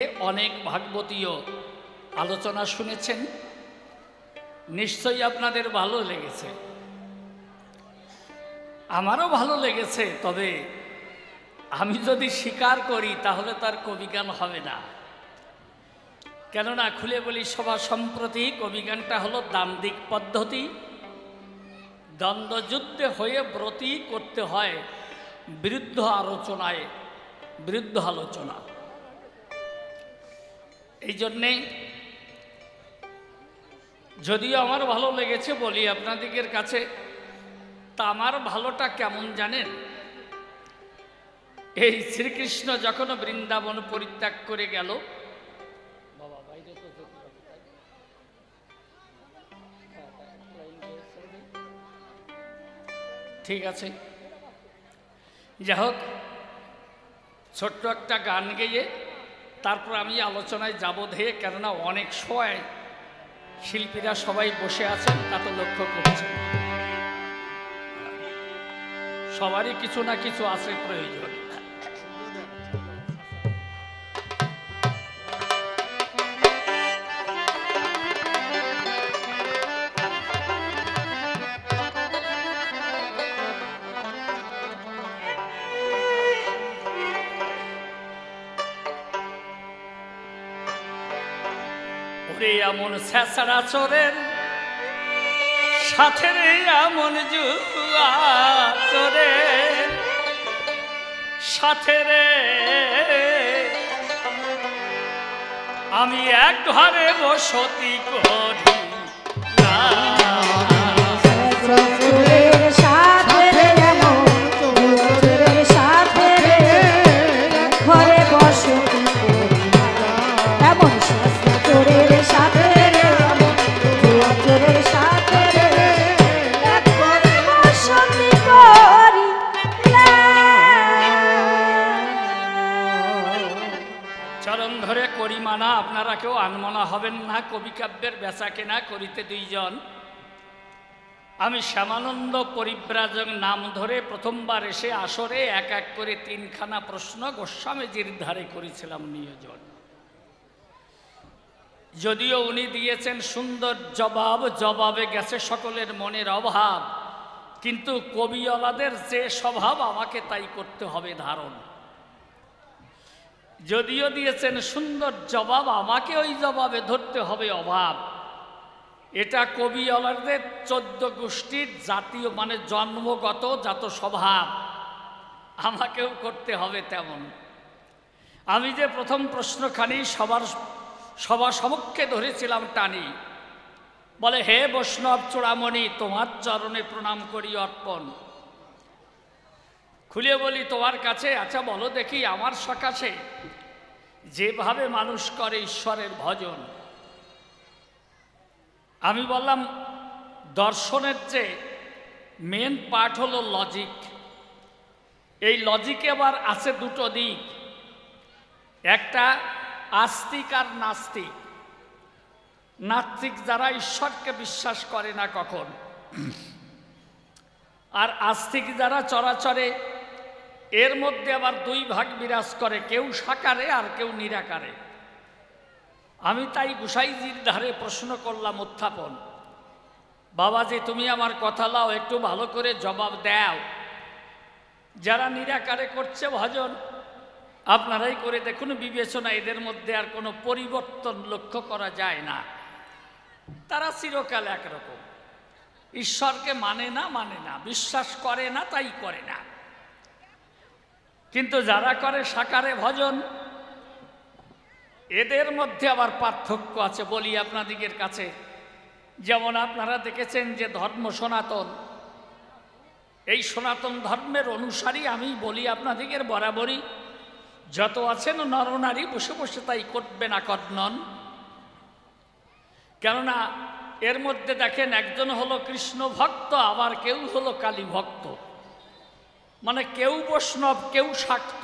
অনেক ভাগবতীয় আলোচনা শুনেছেন, নিশ্চয়ই আপনাদের ভালো লেগেছে। আমারও ভালো লেগেছে, তবে আমি যদি স্বীকার করি তাহলে তার কবিগান হবে না। কেননা খুলে বলি, সভা সম্প্রতি কবিগানটা হলো দান্দিক পদ্ধতি। দ্বন্দ্বযুদ্ধে হয়ে ব্রতী করতে হয় বিরুদ্ধ আলোচনা। এই জন্যে যদিও আমার ভালো লেগেছে বলি আপনাদের কাছে, তা আমার ভালোটা কেমন জানেন? এই শ্রীকৃষ্ণ যখন বৃন্দাবন পরিত্যাগ করে গেল, বাবা বাইরে তো ঠিক আছে, যাই হোক, ছোট্ট একটা গান গেয়ে তারপর আমি আলোচনায় যাব ধেয়ে, কেননা অনেক সময় শিল্পীরা সবাই বসে আছেন, তা তো লক্ষ্য করছেন। সবারই কিছু না কিছু আছে প্রয়োজন। এমন ছেঁচড়া চোরের সাথে রে, এমন জুয়া চোরের সাথে রে, আমি এক ঘরে বসতি করি না। চরণ ধরে করি মানা, আপনারা কেউ আনমনা হবেন না। কবি কাব্যের বেচা কেনা করিতে দুইজন। আমি শ্যামানন্দ পরিব্রাজক নাম ধরে প্রথমবার এসে আসরে এক এক করে 3খানা প্রশ্ন গোস্বামীজির ধারে করেছিলাম নিয়োজন। যদিও উনি দিয়েছেন সুন্দর জবাব, জবাবে গেছে সকলের মনের অভাব, কিন্তু কবিওয়ালাদের যে স্বভাব আমাকে তাই করতে হবে ধারণ। যদিও দিয়েছেন সুন্দর জবাব, আমাকে ওই জবাবে ধরতে হবে অভাব। এটা কবিওয়ালাদের 14 গোষ্ঠীর জাতীয় মানে জন্মগত জাত স্বভাব, আমাকেও করতে হবে তেমন। আমি যে প্রথম প্রশ্নখানি সবার সমক্ষে ধরেছিলাম টানি, বলে হে বৈষ্ণব চূড়ামণি, তোমার চরণে প্রণাম করি অর্পণ। খুলে বলি তোমার কাছে, আচ্ছা বলো দেখি আমার সকাশে যেভাবে মানুষ করে ঈশ্বরের ভজন। আমি বললাম দর্শনের যে মেন পার্ট হলো লজিক। এই লজিকে আবার আছে দুটো দিক, একটা আস্তিক আর নাস্তিক। নাস্তিক যারা ঈশ্বরকে বিশ্বাস করে না কখন, আর আস্তিক যারা চরাচরে, এর মধ্যে আবার 2 ভাগ বিরাজ করে, কেউ সাকারে আর কেউ নিরাকারে। আমি তাই গোসাইজির ধারে প্রশ্ন করলাম উত্থাপন, বাবাজি তুমি আমার কথা লাও, একটু ভালো করে জবাব দাও। যারা নিরাকারে করছে ভজন, আপনারাই করে দেখুন বিবেচনা, এদের মধ্যে আর কোনো পরিবর্তন লক্ষ্য করা যায় না। তারা চিরকাল একরকম, ঈশ্বরকে মানে না, বিশ্বাস করে না, তাই করে না। কিন্তু যারা করে সাকারে ভজন, এদের মধ্যে আবার পার্থক্য আছে। বলি আপনাদের কাছে, যেমন আপনারা দেখেছেন যে ধর্ম সনাতন, এই সনাতন ধর্মের অনুসারী আমি বলি আপনাদের বরাবরই, যত আছেন নরনারী বসে বসে তাই করবে না কর্ণন। কেননা এর মধ্যে দেখেন একজন হলো কৃষ্ণ ভক্ত, আবার কেউ হলো কালী ভক্ত, মানে কেউ বৈষ্ণব কেউ শাক্ত,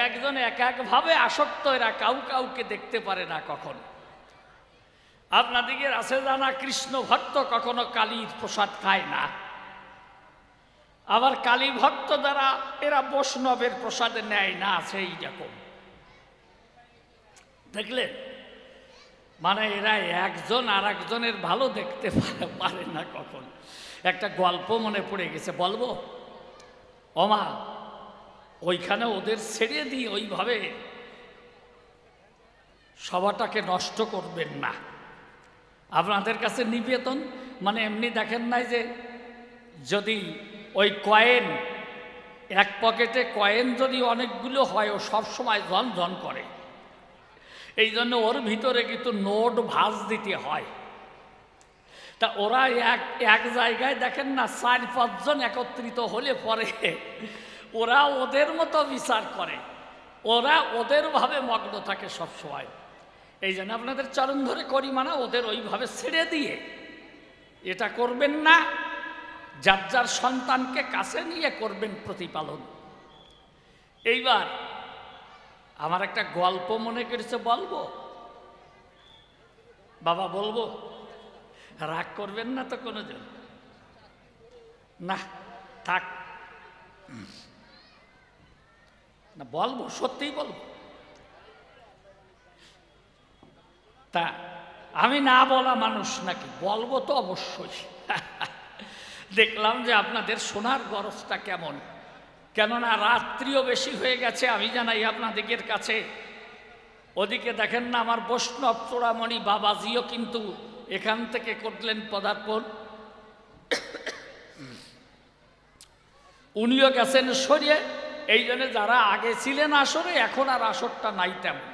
একজন এক একভাবে আসক্ত। এরা কাউকে দেখতে পারে না কখন। আপনাদের আছে জানা, কৃষ্ণ ভক্ত কখনো কালীর প্রসাদ খায় না, আবার কালী ভক্ত দ্বারা এরা বৈষ্ণবের প্রসাদে নেয় না, সেই রকম। দেখলেন, মানে এরা একজন আর একজনের ভালো দেখতে পারে না কখন। একটা গল্প মনে পড়ে গেছে, বলবো? ওমা, ওইখানে ওদের ছেড়ে দিয়ে ওইভাবে সভাটাকে নষ্ট করবেন না। আপনাদের কাছে নিবেদন, মানে এমনি দেখেন নাই যে যদি ওই কয়েন, এক পকেটে কয়েন যদি অনেকগুলো হয়, ও সবসময় ঝনঝন করে, এই জন্য ওর ভিতরে কিন্তু নোট ভাঁজ দিতে হয়। তা ওরা এক জায়গায় দেখেন না 4-5 জন একত্রিত হলে পরে ওরা ওদের মতো বিচার করে, ওরা ওদের ভাবে মগ্ন থাকে সবসময়। এই জন্য আপনাদের চরণ ধরে করি, মানে ওদের ওইভাবে ছেড়ে দিয়ে এটা করবেন না। যার যার সন্তানকে কাছে নিয়ে করবেন প্রতিপালন। এইবার আমার একটা গল্প মনে করেছে, বলবো? বাবা বলবো? রাগ করবেন না তো কোনোদিন? না, থাক না, বলবো, সত্যিই বলবো। তা আমি না বলা মানুষ নাকি? বলবো তো অবশ্যই। দেখলাম যে আপনাদের শোনার গরজটা কেমন, কেননা রাত্রিও বেশি হয়ে গেছে। আমি জানাই আপনাদের কাছে, ওদিকে দেখেন না আমার বৈষ্ণব চূড়ামণি বাবাজিও কিন্তু এখান থেকে করলেন পদার্পণ। উনিও গেছেন সরিয়ে। এই জন্য যারা আগে ছিলেন আসরে, এখন আর আসরটা নাই তেমন।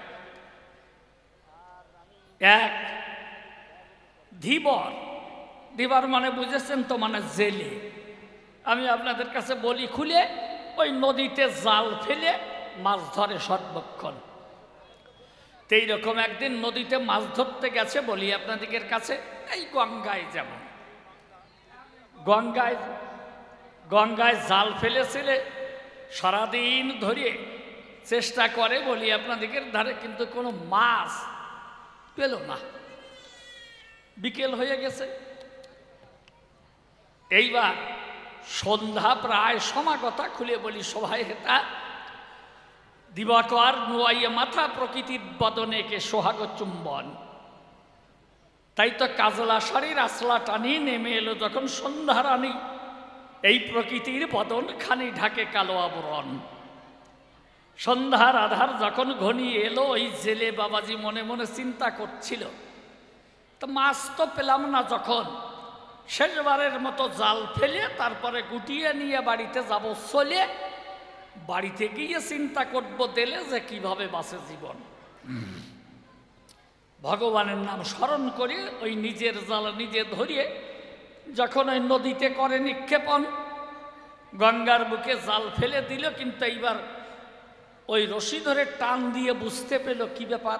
এক ধীবর, ধীবর মানে বুঝেছেন তো, মানে জেলে। আমি আপনাদের কাছে বলি খুলে, ওই নদীতে জাল ফেলে মাছ ধরে সর্বক্ষণ। তো এইরকম একদিন নদীতে মাছ ধরতে গেছে, বলি আপনাদের কাছে, এই গঙ্গায়, যেমন গঙ্গায় জাল ফেলেছিলে, সারাদিন ধরে চেষ্টা করে, বলি আপনাদের ধারে, কিন্তু কোনো মাছ পেল না। বিকেল হয়ে গেছে। এইবার সন্ধ্যা প্রায় সমাগতা, খুলে বলি সভায় হেতা দিবাকর নুয়াইয়ে মাথা প্রকৃতির বদনেকে সোহাগ চুম্বন। তাই তো কাজলা শাড়ির আসলা টানি নেমে এলো যখন সন্ধ্যা রানী, এই প্রকৃতির বদন খানি ঢাকে কালো আবরণ। সন্ধ্যার আধার যখন ঘনিয়ে এলো, ওই জেলে বাবাজি মনে মনে চিন্তা করছিল, তো মাছ তো পেলাম না, যখন শেষবারের মতো জাল ফেলে তারপরে গুটিয়ে নিয়ে বাড়িতে যাব, চলে বাড়িতে গিয়ে চিন্তা করবো দিলে যে কিভাবে বাঁচে জীবন। ভগবানের নাম স্মরণ করে ওই নিজের জাল নিজে ধরিয়ে যখন ওই নদীতে করে নিক্ষেপণ, গঙ্গার বুকে জাল ফেলে দিল। কিন্তু এইবার ওই রশি ধরে টান দিয়ে বুঝতে পেল কি ব্যাপার,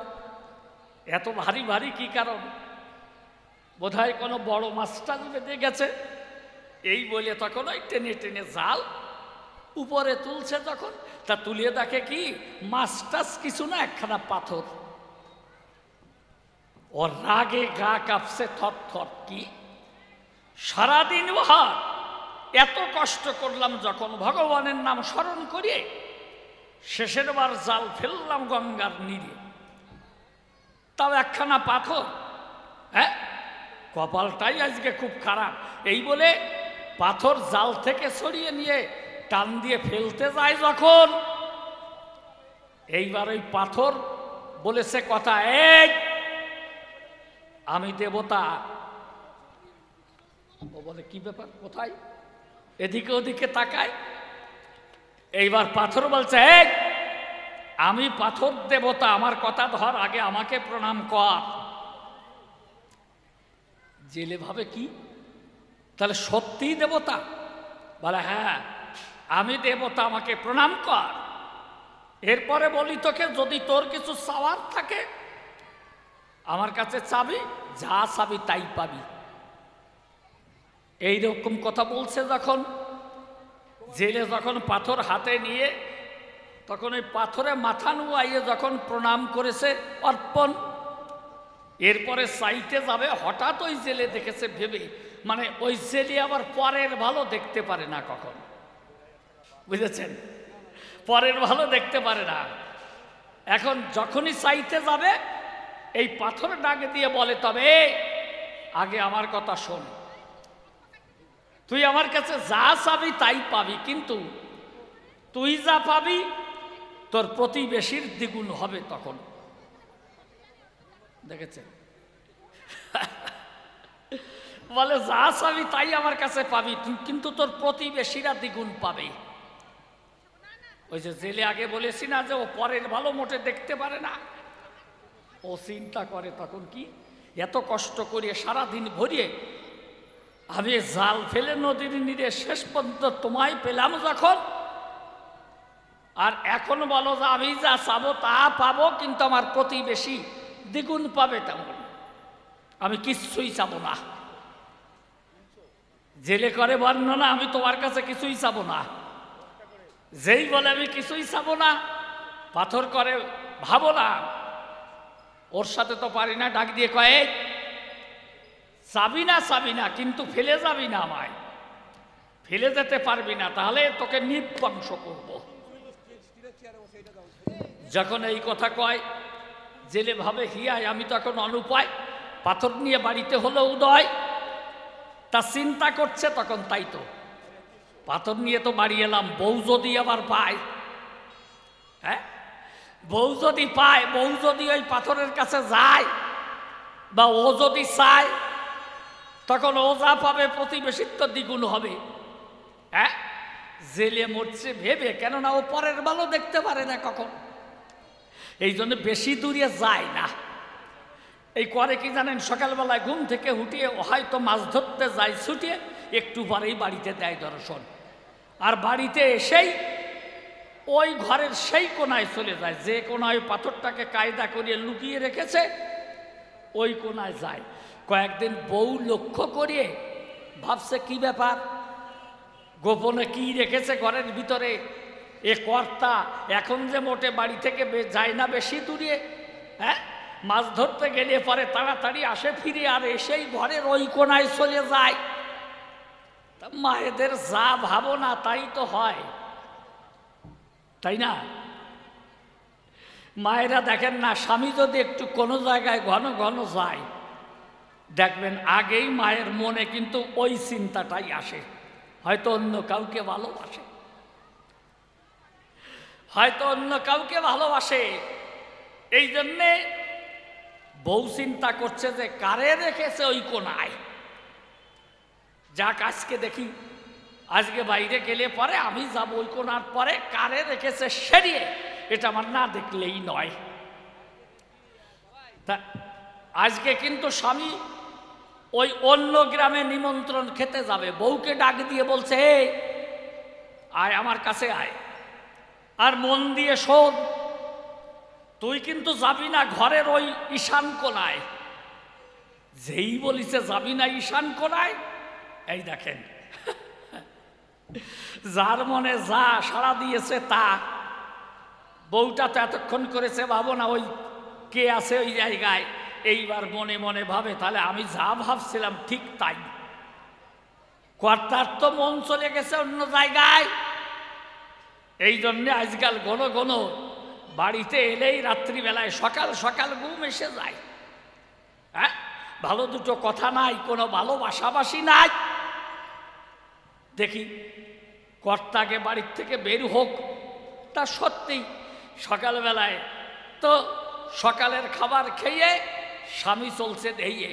এত ভারী ভারী কি কারণ, বোধহয় কোনো বড় মাছটা বেঁধে গেছে। এই বলে তখন ওই টেনে টেনে জাল উপরে তুলছে। যখন তা তুলিয়ে দেখে কি, মাছ টাছ কিছু না, একখানা পাথর। ওর রাগে গা কাঁপছে থর থর। কি সারাদিন ভার এত কষ্ট করলাম, যখন ভগবানের নাম স্মরণ করিয়ে শেষের বার জাল ফেললাম গঙ্গার নীরে, তাও একখানা পাথর। হ্যাঁ, কপালটাই আজকে খুব খারাপ। এই বলে পাথর জাল থেকে সরিয়ে নিয়ে টান দিয়ে ফেলতে যায় যখন, এইবার ওই পাথর বলেছে কথা, এই আমি দেবতা। ও বলে কি ব্যাপার, কোথায়? এদিকে ওদিকে তাকায়। এইবার পাথর বলছে, এই আমি পাথর দেবতা, আমার কথা ধর, আগে আমাকে প্রণাম কর। জেলে ভাবে কি, তাহলে সত্যিই দেবতা? বলে হ্যাঁ আমি দেবতা, আমাকে প্রণাম কর। এরপরে বলি তোকে, যদি তোর কিছু চাওয়ার থাকে আমার কাছে চাবি, যা চাবি তাই পাবি। এইরকম কথা বলছে যখন, জেলে যখন পাথর হাতে নিয়ে, তখন ওই পাথরে মাথা নুয়াইয়ে যখন প্রণাম করেছে অর্পণ, এরপরে চাইতে যাবে, হঠাৎ ওই জেলে দেখেছে ভেবে, মানে ওই জেলে আবার পরের ভালো দেখতে পারে না কখন, বুঝেছেন? পরের ভালো দেখতে পারে না। এখন যখনই চাইতে যাবে এই পাথর ডাক দিয়ে বলে, তবে আগে আমার কথা শোন, তুই আমার কাছে যা চাবি তাই পাবি, কিন্তু তুই যা পাবি তোর প্রতিবেশীর দ্বিগুণ হবে। তখন দেখেছেন, বলে যা চাবি তাই আমার কাছে পাবি, কিন্তু তোর প্রতিবেশীরা দ্বিগুণ পাবে। ওই যে জেলে আগে বলেছি না যে ও পরের ভালো মোটে দেখতে পারে না, ও চিন্তা করে তখন কি এত কষ্ট করিয়ে সারাদিন ভরিয়ে আমি জাল ফেলে নদীর নীরে শেষ পর্যন্ত তোমায় পেলাম যখন, আর এখন বলো যে আমি যা চাবো তা পাবো, কিন্তু আমার প্রতিবেশী দ্বিগুণ পাবে, তেমন আমি কিছুই চাবো না। জেলে করে বর্ণনা, আমি তোমার কাছে কিছুই চাবো না। যেই বলে আমি কিছুই চাবো না, পাথর করে ভাবো না, ওর সাথে তো পারি না, ডাক দিয়ে কয়ে চাবি না, কিন্তু ফেলে যাবি না, আমায় ফেলে যেতে পারবি না, তাহলে তোকে নির্বংশ করব। যখন এই কথা কয় জেলে ভাবে হিয়ায় আমি তো এখন অনুপায়, পাথর নিয়ে বাড়িতে হলো উদয়, তা চিন্তা করছে তখন তাই তো পাথর নিয়ে তো বাড়ি এলাম, বউ যদি আবার পায়, হ্যাঁ বউ যদি পায়, বউ যদি ওই পাথরের কাছে যায় বা ও যদি চায়, তখন ও যা পাবে প্রতিবেশীর তো দ্বিগুণ হবে। হ্যাঁ জেলে মরছে ভেবে, কেননা ও পরের ভালো দেখতে পারে না কখন, এই জন্য বেশি দূরে যায় না। এই করে কি জানেন, সকালবেলায় ঘুম থেকে উঠিয়ে হয়তো মাছ ধরতে যায় ছুটিয়ে, একটু পরেই বাড়িতে দেয় দর্শন, আর বাড়িতে এসেই ওই ঘরের সেই কোনায় চলে যায়, যে কোনায় পাথরটাকে কায়দা করিয়ে লুকিয়ে রেখেছে ওই কোনায় যায়। কয়েকদিন বউ লক্ষ্য করিয়ে ভাবছে কি ব্যাপার, গোপনে কি রেখেছে ঘরের ভিতরে, এ কর্তা এখন যে মোটে বাড়ি থেকে যায় না বেশি দূরে, হ্যাঁ মাছ ধরতে গেলে পরে তাড়াতাড়ি আসে ফিরে, আর এসেই ঘরের ওই কোনায় চলে যায়। তা মায়েদের যা ভাবো না তাই তো হয়, তাই না? মায়েরা দেখেন না, স্বামী যদি একটু কোনো জায়গায় ঘন ঘন যায়, দেখবেন আগেই মায়ের মনে কিন্তু ওই চিন্তাটাই আসে, হয়তো অন্য কাউকে ভালোবাসে, হয়তো অন্য কাউকে ভালোবাসে। এই জন্যে বউ চিন্তা করছে যে কারে রেখেছে ওই কোনায়, যাক আজকে দেখি, আজকে বাইরে গেলে পরে আমি যাব ওই কোনার পরে কারে রেখেছে সেরিয়ে, এটা আমার না দেখলেই নয়। তা আজকে কিন্তু স্বামী ওই অন্য গ্রামে নিমন্ত্রণ খেতে যাবে, বউকে ডাক দিয়ে বলছে এই আয় আমার কাছে আয়, আর মন দিয়ে শোন, তুই কিন্তু যাবি না ঘরের ওই ঈশান কোনায়। যেই বলিছে যাবি না ঈশান কোনায়, এই দেখেন যার মনে যা সাড়া দিয়েছে তা। বউটা তো এতক্ষণ করেছে ভাবো না ওই কে আছে ওই জায়গায়, এইবার মনে মনে ভাবে তাহলে আমি যা ভাবছিলাম ঠিক তাই, কর্তার তো মন চলে গেছে অন্য জায়গায়। এই জন্যে আজকাল ঘন ঘন বাড়িতে এলেই রাত্রিবেলায় সকাল সকাল ঘুম এসে যায়। হ্যাঁ ভালো দুটো কথা নাই, কোনো ভালোবাসাবাসি নাই। দেখি কর্তাকে বাড়ির থেকে বের হোক, তা সত্যি সকালবেলায় তো সকালের খাবার খেয়ে স্বামী চলছে দেইয়ে,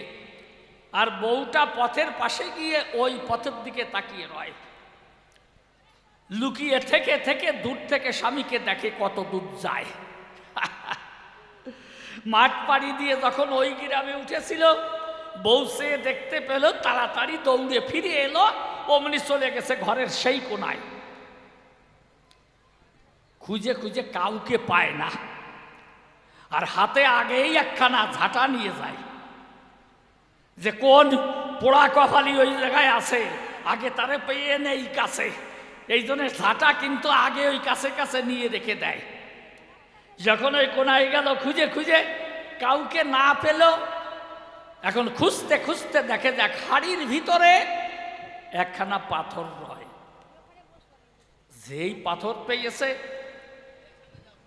আর বউটা পথের পাশে গিয়ে ওই পথের দিকে তাকিয়ে রয়, লুকিয়ে থেকে থেকে দূর থেকে স্বামীকে দেখে কত দূর যায়। মাঠ পাড়ি দিয়ে যখন ওই গ্রামে উঠেছিল, বউ সে দেখতে পেল, তাড়াতাড়ি দৌড়ে ফিরে এলো, অমনি চলে গেছে ঘরের সেই কোনায়। খুঁজে খুঁজে কাউকে পায় না, আর হাতে আগেই একখানা ঝাঁটা নিয়ে যায়, যে কোন পোড়া কপালি ওই জায়গায় আছে, আগে তারে পেয়ে নেই কাছে। এই জন্য ঝাঁটা কিন্তু আগে ওই কাছে কাছে নিয়ে রেখে দেয়। যখন ওই কোনায় গেল খুঁজে খুঁজে কাউকে না পেল, এখন খুঁজতে খুঁজতে দেখে যাক হাড়ির ভিতরে একখানা পাথর রয়। যেই পাথর পেয়েছে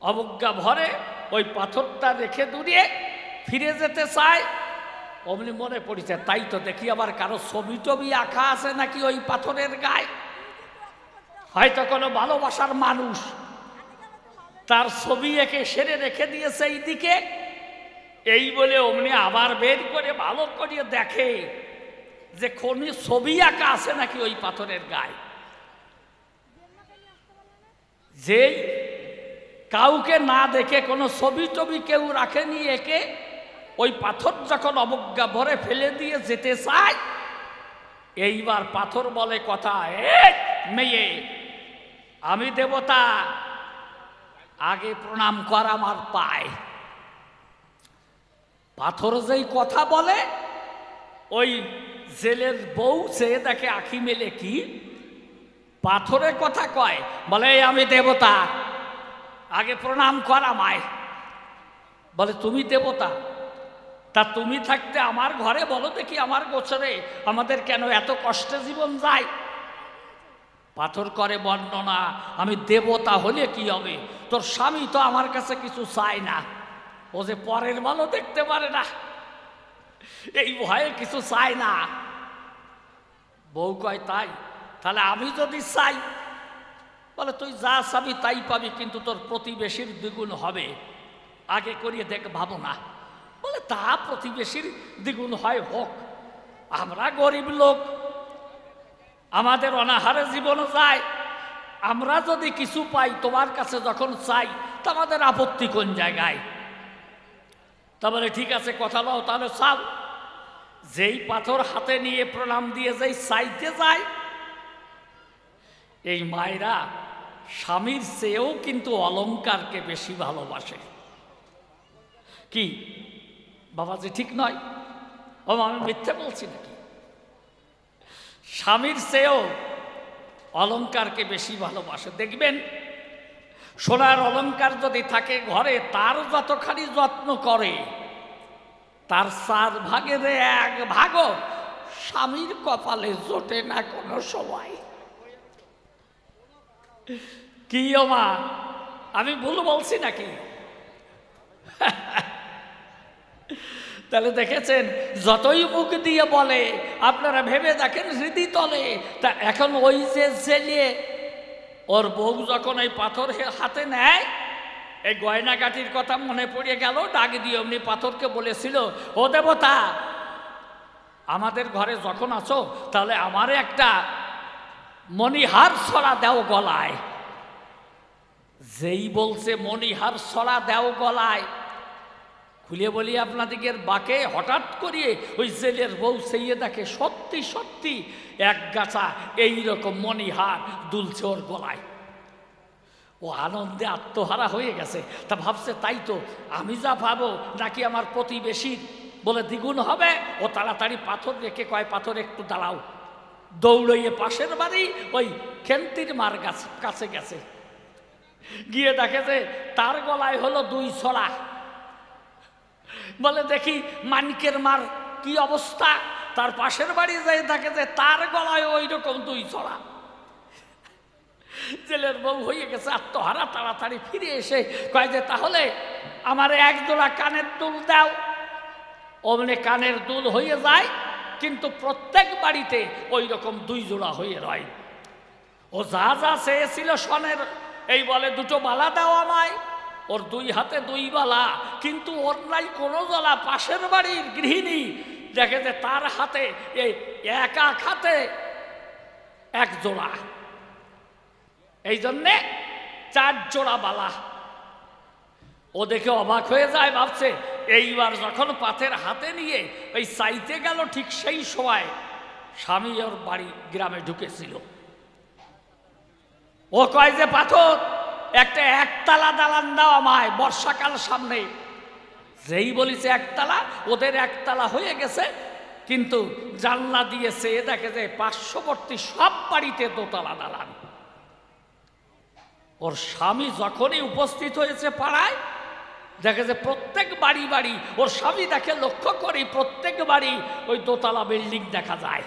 অবজ্ঞা ভরে ওই পাথরটা রেখে দূরে ফিরে যেতে চায়। অমনি মনে পড়েছে, তাই তো দেখি আবার কারো ছবি টবি আঁকা আছে নাকি ওই পাথরের গায়ে, হয়তো কোনো ভালোবাসার মানুষ তার ছবি এঁকে সেরে রেখে দিয়েছে এইদিকে। এই বলে অমনি আবার বের করে ভালো করে দেখে যে কোন ছবি আঁকা আছে নাকি ওই পাথরের গায়ে। যেই কাউকে না দেখে কোনো ছবি টবি কেউ রাখেনি একে, ওই পাথর যখন অবজ্ঞা ভরে ফেলে দিয়ে যেতে চায়, এইবার পাথর বলে কথা, এই মেয়ে, আমি দেবতা, আগে প্রণাম কর আমার পায়। পাথর যেই কথা বলে, ওই জেলের বউ সে দেখে আঁখি মেলে, কি পাথরের কথা কয়, বলে আমি দেবতা, আগে প্রণাম কর আমায়। বলে তুমি দেবতা, তা তুমি থাকতে আমার ঘরে বলো দেখি আমার গোচরে আমাদের কেন এত কষ্টে জীবন যায়? পাথর করে বর্ণনা, আমি দেবতা হলে কি হবে, তোর স্বামী তো আমার কাছে কিছু চায় না, ও যে পরের ভালো দেখতে পারে না, এই ভয়ে কিছু চায় না। বউ কয় তাই, তাহলে আমি যদি চাই, বলে তুই যা চাবি তাই পাবি, কিন্তু তোর প্রতিবেশীর দ্বিগুণ হবে, আগে করিয়ে দেখ ভাবো না। বলে তা প্রতিবেশীর দ্বিগুণ হয় হোক, আমরা গরিব লোক, আমাদের অনাহারে জীবন যায়, আমরা যদি কিছু পাই তোমার কাছে যখন চাই, তা আমাদের আপত্তি কোন জায়গায়? তা বলে ঠিক আছে, কথা দাও তাহলে চাও। যেই পাথর হাতে নিয়ে প্রণাম দিয়ে যেই চাইতে যায়, এই মায়েরা স্বামীর চেয়েও কিন্তু অলংকারকে বেশি ভালোবাসে। কি বাবাজি ঠিক নয়? ও আমি মিথ্যে বলছি নাকি? স্বামীর চেয়েও অলংকারকে বেশি ভালোবাসে। দেখবেন সোনার অলংকার যদি থাকে ঘরে, তার যতখানি যত্ন করে, তার 4 ভাগের 1 ভাগও স্বামীর কপালে জোটে না কোনো সময়। কি ও মা, আমি ভুল বলছি নাকি? তাহলে দেখেছেন, যতই মুখ দিয়ে বলে, আপনারা ভেবে দেখেন হৃদয় তলে। তা এখন ওই যে জেলে ওর বউ যখন এই পাথর হাতে নেয়, এই গয়নাগাটির কথা মনে পড়ে গেল, ডাক দিয়ে অমনি পাথরকে বলেছিল, ও দেবতা, আমাদের ঘরে যখন আছো তাহলে আমারে একটা মণিহার ছড়া দাও গলায়। যেই বলছে মণিহার ছড়া দাও গলায়, খুলে বলি আপনাদিকের বাকে, হঠাৎ করিয়ে ওই জেলের বউ সেইয়ে দেখে সত্যি সত্যি 1 গাছা এইরকম মণিহার দুলছে ওর গলায়। ও আনন্দে আত্মহারা হয়ে গেছে। তা ভাবছে তাই তো, আমি যা পাবো নাকি আমার প্রতিবেশীর বলে দ্বিগুণ হবে। ও তাড়াতাড়ি পাথর রেখে কয়, পাথর একটু দাঁড়াও। দৌড়ইয়ে পাশের বাড়ি ওই খেন্তির মার কাছে গেছে, গিয়ে দেখে যে তার গলায় হলো 2 ছড়া। বলে দেখি মানিকের মার কি অবস্থা, তার পাশের বাড়ি যাই দেখে যে তার গলায় ওই রকম 2 ছড়া। জেলের বউ হয়ে গেছে আত্মহারা, তাড়াতাড়ি ফিরে এসে কয় যে তাহলে আমার 1 জোড়া কানের দুল দাও। অমনে কানের দুল হয়ে যায়, কিন্তু প্রত্যেক বাড়িতে ওই রকম 2 জোড়া হয়ে রয়। ও যা যা চেয়েছিল স্বর্ণের, এই বলে 2টো বালা দাও আমায়। ওর 2 হাতে 2 বালা, কিন্তু ওর নাই কোনো জলা। পাশের বাড়ির গৃহিণী দেখে যে তার হাতে এই 1 হাতে 1 জোড়া, এই জন্যে 4 জোড়া বালা। ও দেখে অবাক হয়ে যায়, ভাবছে এইবার যখন পাথর হাতে নিয়ে ওই চাইতে গেল, ঠিক সেই সময় স্বামী ওর বাড়ি গ্রামে ঢুকেছিল। ও কয় যে পাথর, একটা 1 তালা দালান দাও আমায়, বর্ষাকাল সামনে। যেই বলিছে 1 তালা, ওদের 1 তালা হয়ে গেছে, কিন্তু জানলা দিয়ে চেয়ে দেখে যে পার্শ্ববর্তী সব বাড়িতে 2 তালা দালান। ওর স্বামী যখনই উপস্থিত হয়েছে পাড়ায়, দেখে যে প্রত্যেক বাড়ি বাড়ি ওর স্বামী দেখে, লক্ষ্য করি প্রত্যেক বাড়ি ওই 2 তালা বিল্ডিং দেখা যায়।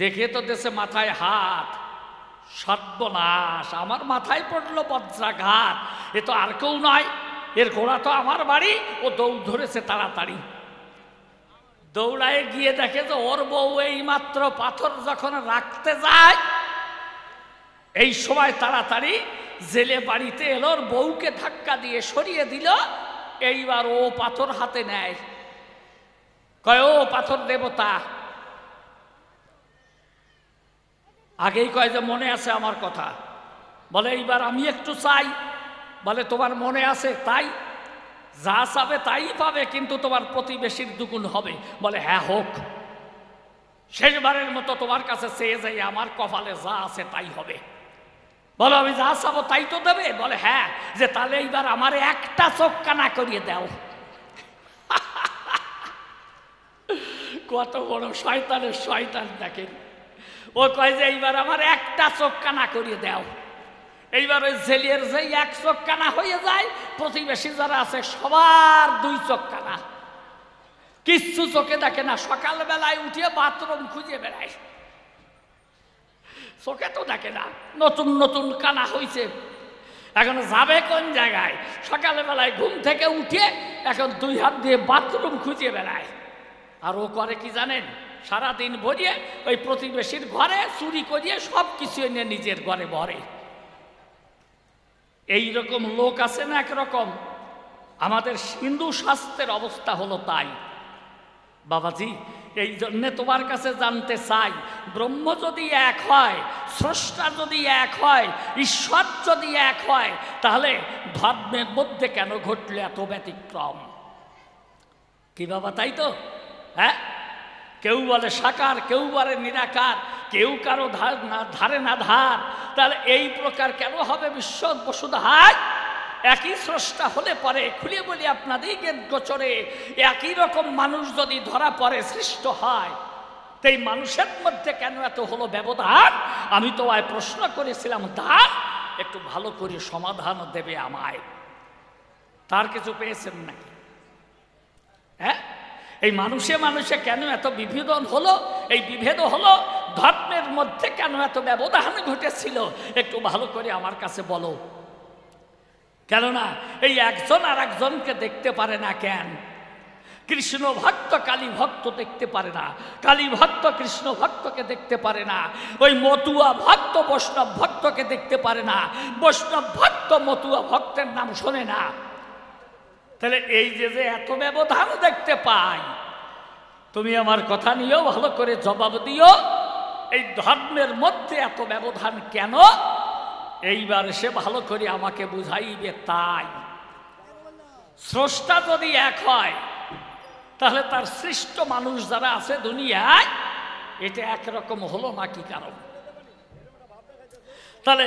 দেখে তো দেশে মাথায় হাত, সর্বনাশ, আমার মাথায় পড়লো বজ্রাঘাত। এ তো আর কেউ নয়, এর ঘোড়া তো আমার বাড়ি। ও দৌড় ধরেছে তাড়াতাড়ি, দৌড়ায় গিয়ে দেখে যে ওর বউ এই মাত্র পাথর যখন রাখতে যায়, এই সময় তাড়াতাড়ি জেলে বাড়িতে এলো, ওর বউকে ধাক্কা দিয়ে সরিয়ে দিল। এইবার ও পাথর হাতে নেয়, কয় ও পাথর দেবতা। আগেই কয় যে মনে আছে আমার কথা। বলে এইবার আমি একটু চাই। বলে তোমার মনে আছে তাই, যা চাবে তাই পাবে, কিন্তু তোমার প্রতিবেশীর দুগুণ হবে। বলে হ্যাঁ হোক, শেষবারের মতো তোমার কাছে চেয়ে যাই, আমার কপালে যা আছে তাই হবে। বলো আমি যা চাবো তাই তো দেবে? বলে হ্যাঁ। যে তাহলে এইবার আমার একটা চোখ কানা করিয়ে দাও। কত বড় শয়তানের শয়তান দেখেন। ও কয় যে এইবার আমার একটা চোখ কানা করিয়ে দাও। এইবার ওই জেলের যে এক চোখ কানা হয়ে যায়, প্রতিবেশী যারা আছে সবার দুই চোখ কানা, কিচ্ছু চোখে দেখে না। সকালবেলায় উঠিয়ে বাথরুম খুঁজে বেড়ায়, চোখে তো দেখে না, নতুন নতুন কানা হয়েছে। এখন যাবে কোন জায়গায়? সকালবেলায় ঘুম থেকে উঠে এখন দুই হাত দিয়ে বাথরুম খুঁজে বেড়ায়। আর ও করে কি জানেন? সারাদিন ভরিয়ে ওই প্রতিবেশীর ঘরে চুরি করিয়ে সব কিছু এনে নিজের ঘরে ভরে। এইরকম লোক আছে না একরকম। আমাদের হিন্দু শাস্ত্রের অবস্থা হলো তাই। বাবাজি, এই জন্যে তোমার কাছে জানতে চাই, ব্রহ্ম যদি এক হয়, স্রষ্টা যদি এক হয়, ঈশ্বর যদি এক হয়, তাহলে ধর্মের মধ্যে কেন ঘটলে এত ব্যতিক্রম? কি বাবা, তাই তো? হ্যাঁ, কেউ বলে সাকার, কেউ বলে নিরাকার, কেউ কারো ধারে না ধার। তাহলে এই প্রকার কেন হবে? বিশ্ব বসুধায় একই স্রষ্টা হলে পরে, খুলে বলি আপনাদেরকে গোচরে, একই রকম মানুষ যদি ধরা পড়ে সৃষ্ট হয়, এই মানুষের মধ্যে কেন এত হলো ব্যবধান? আমি তো প্রশ্ন করেছিলাম, তার একটু ভালো করে সমাধান দেবে আমায়। তার কিছু পেয়েছেন নাকি? হ্যাঁ, এই মানুষে মানুষে কেন এত বিভেদন হলো? এই বিভেদ হলো ধর্মের মধ্যে কেন এত ব্যবধান ঘটেছিল? একটু ভালো করে আমার কাছে বলো। কেননা এই একজন আর একজনকে দেখতে পারে না কেন? কৃষ্ণ ভক্ত কালী ভক্ত দেখতে পারে না, কালী ভক্ত কৃষ্ণ ভক্তকে দেখতে পারে না, ওই মতুয়া ভক্ত বৈষ্ণব ভক্তকে দেখতে পারে না, বৈষ্ণব ভক্ত মতুয়া ভক্তের নাম শোনে না। তাহলে এই যে এত ব্যবধান দেখতে পাই, তুমি আমার কথা নিয়েও ভালো করে জবাব দিও। এই ধর্মের মধ্যে এত ব্যবধান কেন? এইবার সে ভালো করে আমাকে বুঝাইবে। তাই স্রষ্টা যদি এক হয়, তাহলে তার সৃষ্ট মানুষ যারা আছে দুনিয়ায়, এটা একরকম হলো না কি কারণ? তাহলে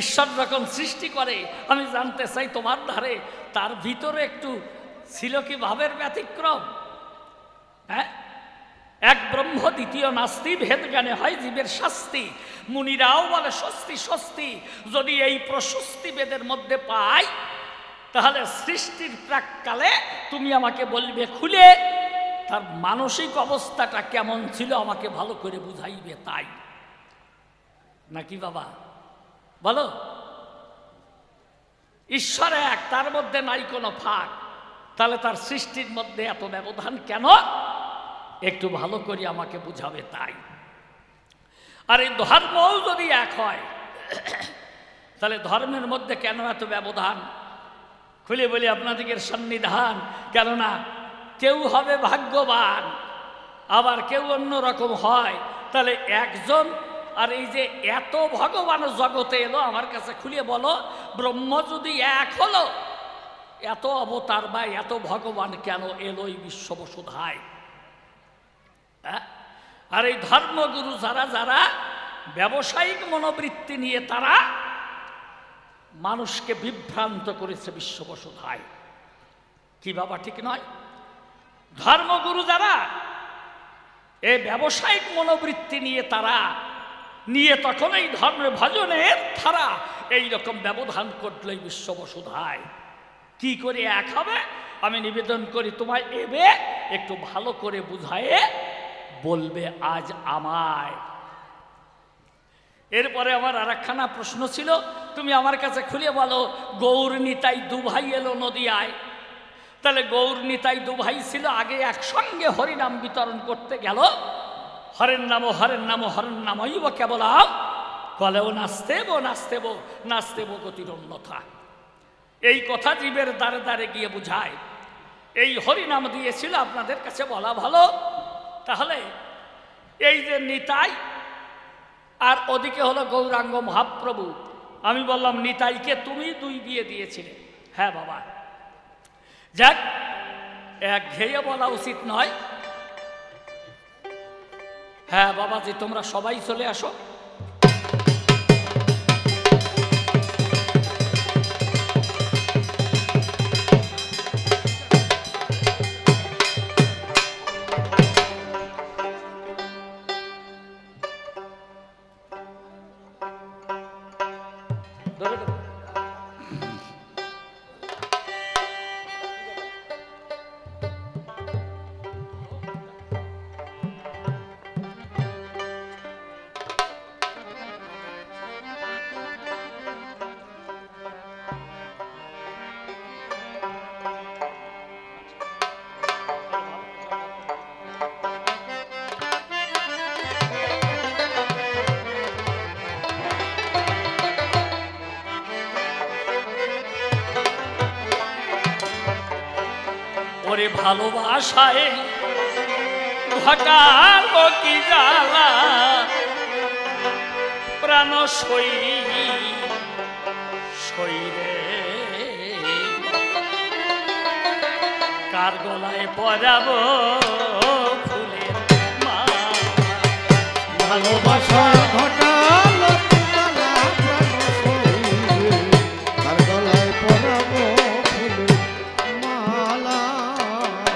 ঈশ্বর যখন সৃষ্টি করে, আমি জানতে চাই তোমার ধারে তার ভিতরে একটু ছিল কি ভাবের ব্যতিক্রম? হ্যাঁ, এক ব্রহ্ম দ্বিতীয় নাস্তি, ভেদ জ্ঞানে হয় জীবের শাস্তি। মুনিরাও বলে স্বস্তি স্বস্তি। যদি এই প্রশস্তি বেদের মধ্যে পাই, তাহলে সৃষ্টির প্রাককালে তুমি আমাকে বলবে খুলে তার মানসিক অবস্থাটা কেমন ছিল, আমাকে ভালো করে বুঝাইবে। তাই নাকি বাবা বলো? ঈশ্বর এক, তার মধ্যে নাই কোনো ফাঁক, তাহলে তার সৃষ্টির মধ্যে এত ব্যবধান কেন? একটু ভালো করে আমাকে বুঝাবে। তাই আর এই ধর্মও যদি এক হয়, তাহলে ধর্মের মধ্যে কেন এত ব্যবধান? খুলে বলি আপনাদের সন্নিধান। কেননা কেউ হবে ভাগ্যবান, আবার কেউ অন্য রকম হয়। তাহলে একজন, আর এই যে এত ভগবান জগতে এলো, আমার কাছে খুলে বলো, ব্রহ্ম যদি এক হলো, এত অবতার বা এত ভগবান কেন এলো এই বিশ্ব বসুধায়? আর এই ধর্মগুরু যারা যারা ব্যবসায়িক মনোবৃত্তি নিয়ে তারা মানুষকে বিভ্রান্ত করেছে বিশ্ব বসুধায়। কি বাবা ঠিক নয়? ধর্মগুরু যারা এই ব্যবসায়িক মনোবৃত্তি নিয়ে তারা নিয়ে তখন এই ধর্ম ভজনের ধারা এইরকম ব্যবধান করল এই বিশ্ব বসুধায়। কি করে এক হবে? আমি নিবেদন করি তোমায় এবে একটু ভালো করে বুঝায়ে বলবে আজ আমায়। এরপরে আমার আর একখানা প্রশ্ন ছিল, তুমি আমার কাছে খুলে বলো, গৌর নিতাই দু ভাই এলো নদিয়ায়, তাহলে গৌর নিতাই দু ভাই ছিল, আগে একসঙ্গে হরিনাম বিতরণ করতে গেল, হরের নাম হরের নাম হরের নামই বা কেবলাম কলেও নাচতেব নাচতেব নাচতেব গতির অন্যথা। এই কথা জীবের দ্বারে দ্বারে গিয়ে বুঝায়। এই হরিনাম দিয়েছিল, আপনাদের কাছে বলা ভালো। তাহলে এই যে নিতাই আর ওদিকে হলো গৌরাঙ্গ মহাপ্রভু, আমি বললাম নিতাইকে তুমি দুই বিয়ে দিয়েছিলে। হ্যাঁ বাবা, যাক, এক ঘেয়ে বলা উচিত নয়। হ্যাঁ বাবাজি, তোমরা সবাই চলে আসো। ওরে ভালোবাসায় ঘটালো কি জ্বালা, প্রাণ সই সইরে কার গলায় পরাবো ফুলের মালা। ভালোবাসায় ঘটালো কি জ্বালা, প্রাণ সইরে কার গলায় পরাবো ফুলের মালা।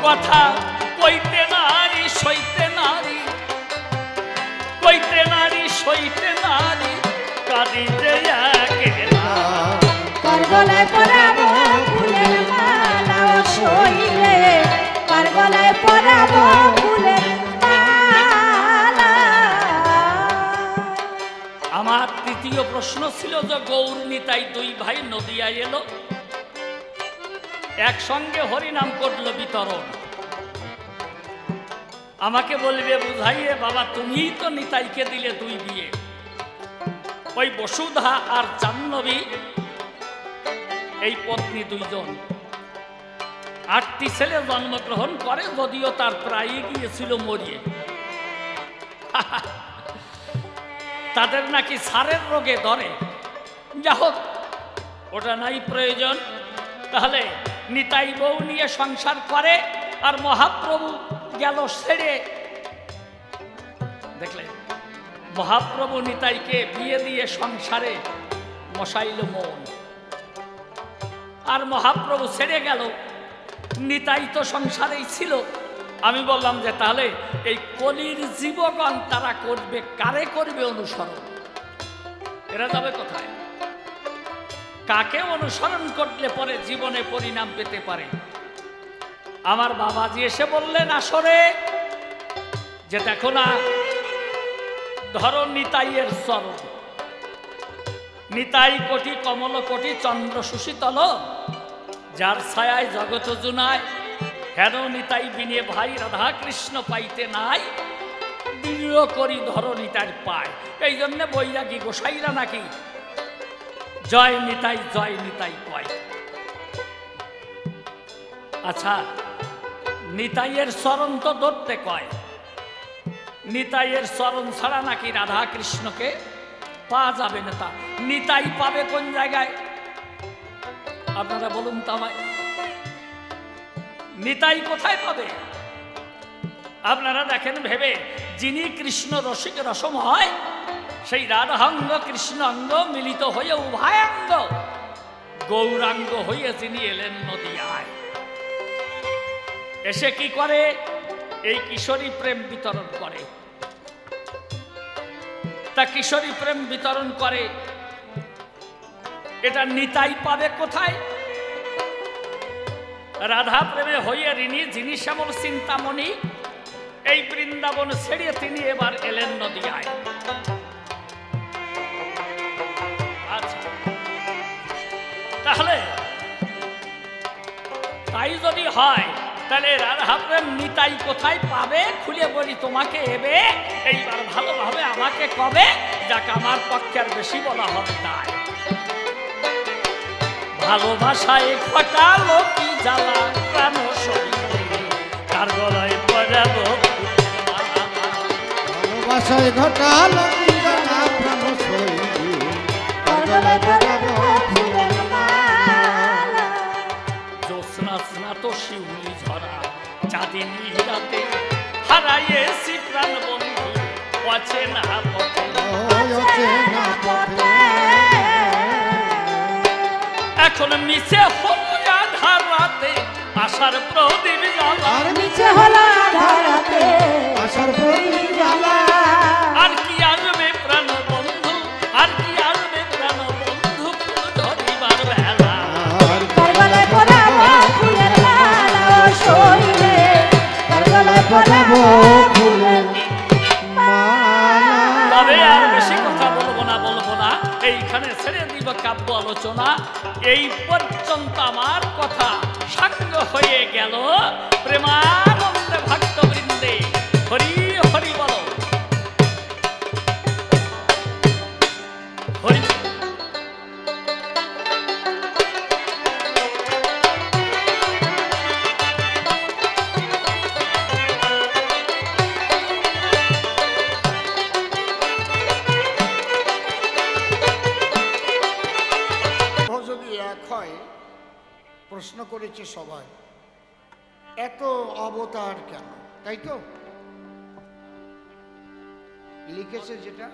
কথা কইতে নারী সইতে নারী, কইতে নারী সইতে নারী, কাঁদিতে একেলা। কার গলায় পরাবো ফুলের মালা, সইরে কার গলায় পরাবো ফুলের মালা। আমার তৃতীয় প্রশ্ন ছিল যে গৌর নিতাই দুই ভাই নদিয়ায় এলো, একসঙ্গে হরিনাম করলো বিতরণ। আমাকে বলবে বুঝাইয়ে, বাবা তুমিই তো নিতাইকে দিলে দুই বিয়ে। ওই বসুধা আর জাহ্নবী এই পত্নী দুইজন, 8টি ছেলে জন্মগ্রহণ করে, যদিও তার প্রায়ই গিয়েছিল মরিয়ে। তাদের নাকি ছাড়ের রোগে ধরে, যা হোক ওটা নাই প্রয়োজন। তাহলে নিতাই বউ নিয়ে সংসার করে, আর মহাপ্রভু গেল ছেড়ে। দেখলেন, মহাপ্রভু নিতাইকে বিয়ে দিয়ে সংসারে মশাইল মন, আর মহাপ্রভু ছেড়ে গেল। নিতাই তো সংসারেই ছিল। আমি বললাম যে তাহলে এই কলির জীবগণ তারা করবে, কারে করবে অনুসরণ? এরা যাবে কোথায়? কাকে অনুসরণ করলে পরে জীবনে পরিণাম পেতে পারে? আমার বাবাজি এসে বললেন আসরে যে দেখো না, ধরো নিতাইয়ের চরণ, নিতাই কোটি কমল কোটি চন্দ্র সুশীতল, যার ছায়ায় জগত জুনায়, হেন নিতাই বিনে ভাই রাধা কৃষ্ণ পাইতে নাই, দৃঢ় করি ধরো নিতাইর পায়। এই জন্য বৈরাগী গোসাইরা নাকি জয় নিতাই কয়। আচ্ছা, নিতাইয়ের চরণ তো ধরতে কয়, নিতাইয়ের চরণ ছাড়া নাকি রাধা কৃষ্ণকে পাওয়া যাবে না। তা নিতাই পাবে কোন জায়গায়? আপনারা বলুন তো আমায়, নিতাই কোথায় পাবে? আপনারা দেখেন ভেবে, যিনি কৃষ্ণ রসিক রসময়, সেই রাধাঙ্গ কৃষ্ণ অঙ্গ মিলিত হয়ে উভয়াঙ্গ গৌরাঙ্গ হয়ে যিনি এলেন নদিয়ায়, এসে কি করে? এই কিশোরী প্রেম বিতরণ করে। তা কিশোরী প্রেম বিতরণ করে, এটা নিতাই পাবে কোথায়? রাধা প্রেমে হইয়া ঋণী যিনি শ্যামল চিন্তামণি, এই বৃন্দাবন ছেড়ে তিনি এবার এলেন নদিয়ায়। তাই যদি হয় তাহলে রাধা প্রেম নিতাই কোথায় পাবে খুলে বলি তোমাকে এবে এইবার ভালোভাবে আমাকে কবে যাক আমার পক্ষে আর বেশি বলা হবে তাই ভালোবাসায় ঘটালো কি জ্বালা প্রাণ শরীরে কার গলায় পরাবো ভালোবাসায় ঘটালো কি জ্বালা প্রাণ শরীরে কার গলায় পরাবো ফুলের মালা জ্যোৎস্না স্নাত শিউলি ঝরা চাঁদিনী রাতে হারাইয়েছি প্রাণ বন্ধু অচেনা পথে অচেনা পথে এখন মিছে হলো আধার রাতে আশার প্রদীপ জ্বালা আর মিছে হলো আধার রাতে আশার প্রদীপ জ্বালা আর কি আসবে প্রাণ বন্ধু আর কি আসবে প্রাণ বন্ধু ফুল ধরিবার বেলা কার গলায় পরাবো ফুলের মালা ও শরীরে কার গলায় পরাবো ফুলের মালা তবে আর বেশি কথা বলবো না এইখানে ছেড়ে দিব কাব্য আলোচনা এই পর্যন্ত আমার কথা সাঙ্গ হয়ে গেল প্রেমানন্দে ভক্তবৃন্দে হরি হরি বলো হরি যদি এক হয় প্রশ্ন করেছে সবাই এত অবতার কেন তাই তো লিখেছে যেটা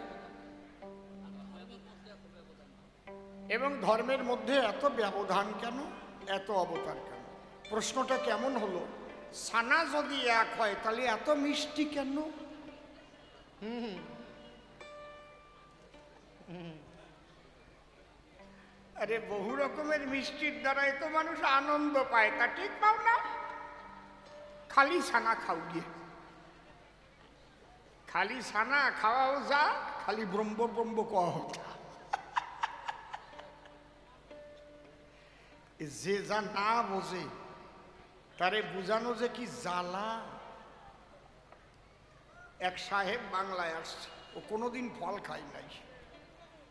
এবং ধর্মের মধ্যে এত ব্যবধান কেন এত অবতার কেন প্রশ্নটা কেমন হলো সানা যদি এক হয় তাহলে এত মিষ্টি কেন আরে বহু রকমের মিষ্টির দ্বারাই তো মানুষ আনন্দ পায় তা ঠিক পাও না খালি ছানা খাও গিয়ে খালি ছানা খাওয়াও যা খালি ব্রহ্ম ব্রহ্ম কওয়া যা যে যা না বোঝে তারে বুঝানো যে কি জ্বালা এক সাহেব বাংলায় আসছে ও কোনোদিন ফল খায় নাই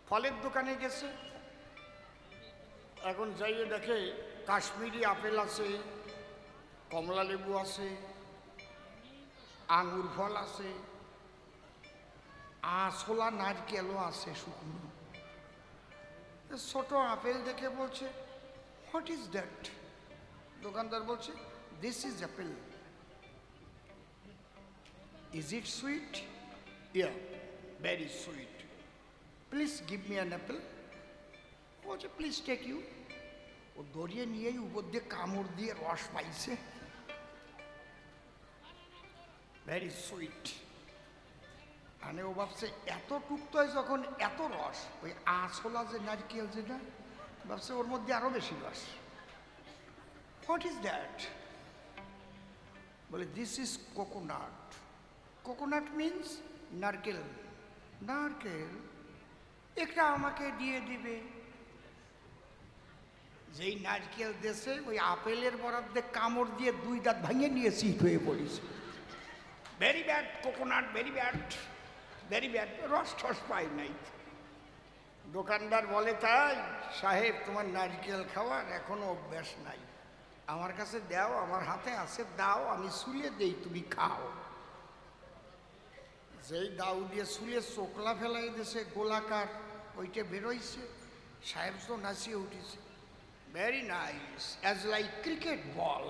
ফলের দোকানে গেছে এখন যাইয়ে দেখে কাশ্মীরি আপেল আছে কমলা লেবু আছে আঙ্গুর ফল আছে আঁশলা নারকেলও আছে শুকনো ছোট আপেল দেখে বলছে হোয়াট ইজ দ্যাট দোকানদার বলছে this is Apple is it sweet yeah very sweet please give me an Apple বলছে প্লিজ টেক ইউ ও দড়িয়ে নিয়েই উপর দিয়ে কামড় দিয়ে রস পাইছে ভেরি সুইট মানে ও ভাবছে এত টুকতোয় যখন এত রস ওই আঁশলা যে নারকেল যেটা ভাবছে ওর মধ্যে আরো বেশি রস হোয়াট ইজ দ্যাট বলে this is coconut coconut means নারকেল নারকেল এটা আমাকে দিয়ে দিবে যেই নারকেল দেশে ওই আপেলের বরাদ্দে কামড় দিয়ে দুই দাঁত ভাঙে নিয়ে সিট হয়ে পড়েছে very bad coconut very bad রস টস পাই নাই দোকানদার বলে তাই সাহেব তোমার নারকেল খাওয়ার এখনো অভ্যাস নাই আমার কাছে দাও আমার হাতে আছে দাও আমি শুলে দেই তুমি খাও যেই দাউ দিয়ে শুলে চোকলা ফেলাই দিয়েছে গোলাকার ওইটা বেরোইছে সাহেব তো নাচিয়ে উঠেছে very nice as like cricket ball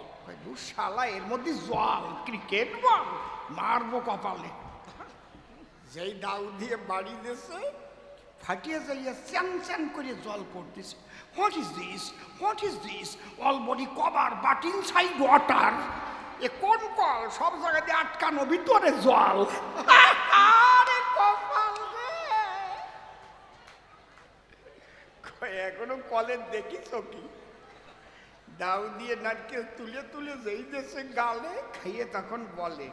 শালা এর মধ্যে জল ক্রিকেট বল মারবো কপালে যেই দাউ দিয়ে বাড়ি দিয়েছে ফাটিয়ে যাইয়া চ্যান চ্যান করে জল পড়তেছে what is this all body cover but inside water এ কোন কল সব জায়গাতে আটকানো ভিতরে জল আরে কপাল রে এখনো কলের দেখিস কি দাউ দিয়ে নারকেল তুলে তুলে যেই দেশে গালে খাইয়ে তখন বলে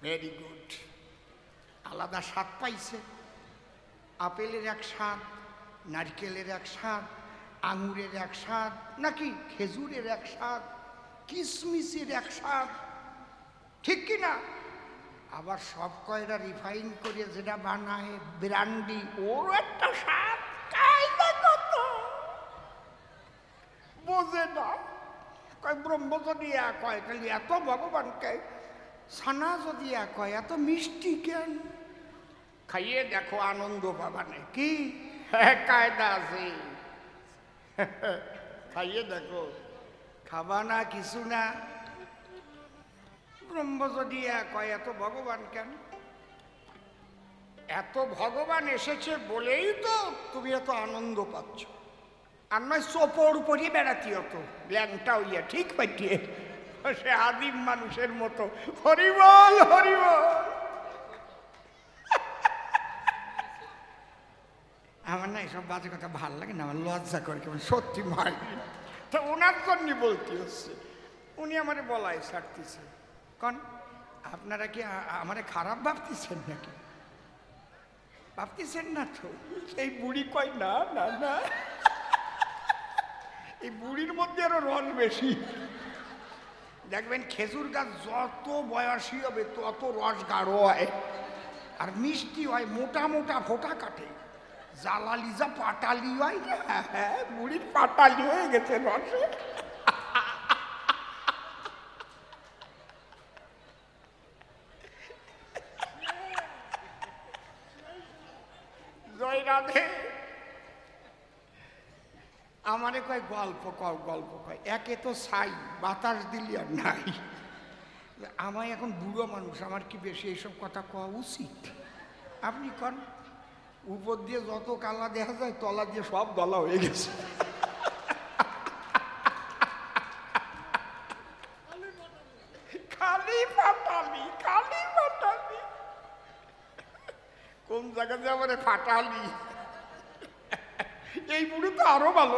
ভেরি গুড আলাদা স্বাদ পাইছে আপেলের এক স্বাদ নারকেলের এক স্বাদ আঙুরের এক স্বাদ নাকি খেজুরের এক স্বাদ কিসমিসের এক স্বাদ, ঠিক কি না? আবার সব কয়টা রিফাইন করে যেটা বানায় ব্র্যান্ডি, ওরও একটা স্বাদ। কায়দা কত বোঝে না। কয় ব্রহ্ম যদি এক হয় তাহলে এত ভগবানকে, ছানা যদি এক হয় এত মিষ্টি কেন? খাইয়ে দেখো, আনন্দ পাবানে। কি কায়দা আছে, খাইয়ে দেখো। খাবা না কিছু না, ব্রহ্ম যদি এক হয় এত ভগবান কেন? এত ভগবান এসেছে বলেই তো তুমি এত আনন্দ পাচ্ছ। আর নয় চোপড় উপরই বেড়াতি হতো ল্যাংটা হইয়া, ঠিক পাঠিয়ে সে আদিম মানুষের মতো হরিবল হরিবল। আমার না এসব বাজে কথা ভাল লাগে না, আমার লজ্জা করে কেমন, সত্যি মাই। তো ওনার জন্য বলতে হচ্ছে, উনি আমারে বলায় ছাড়তেছে। কন আপনারা কি আমারে খারাপ ভাবতেছেন নাকি? ভাবতেছেন না তো? এই বুড়ি কয় না না না, এই বুড়ির মধ্যে আরো রস বেশি। দেখবেন খেজুর গাছ যত বয়সী হবে তত রস গাঢ় হয় আর মিষ্টি হয়, মোটা মোটা ফোঁটা কাটে। জালালি যা পাটালি হয়, হ্যাঁ বুড়ির পাটালি হয়ে গেছে রসে। জয় রাধে। আমারে কয় গল্প কয়, গল্প কয়। একে তো ছাই, বাতাস দিলি আর নাই। আমায় এখন বুড়ো মানুষ, আমার কি বেশি এইসব কথা কওয়া উচিত? আপনি কন, উপর দিয়ে যত কালা দেখা যায় তলা দিয়ে সব দলা হয়ে গেছে। খালি ফাটালি, খালি ফাটালি। কোন জায়গাতে আমারে ফাটালি? এই বুড়ি তো আরো ভালো।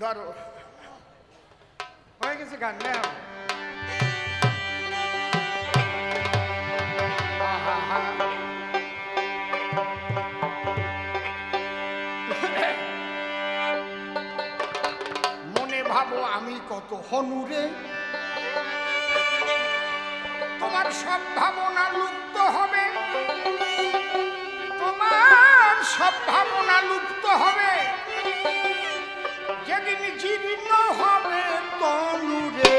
ধরো হয়ে গেছে গান না? মনে ভাবো আমি কত হনুরে, তোমার সব ভাবনা লুপ্ত হবে, তোমার সব ভাবনা লুপ্ত হবে যেদিন জীর্ণ হবে তনুরে।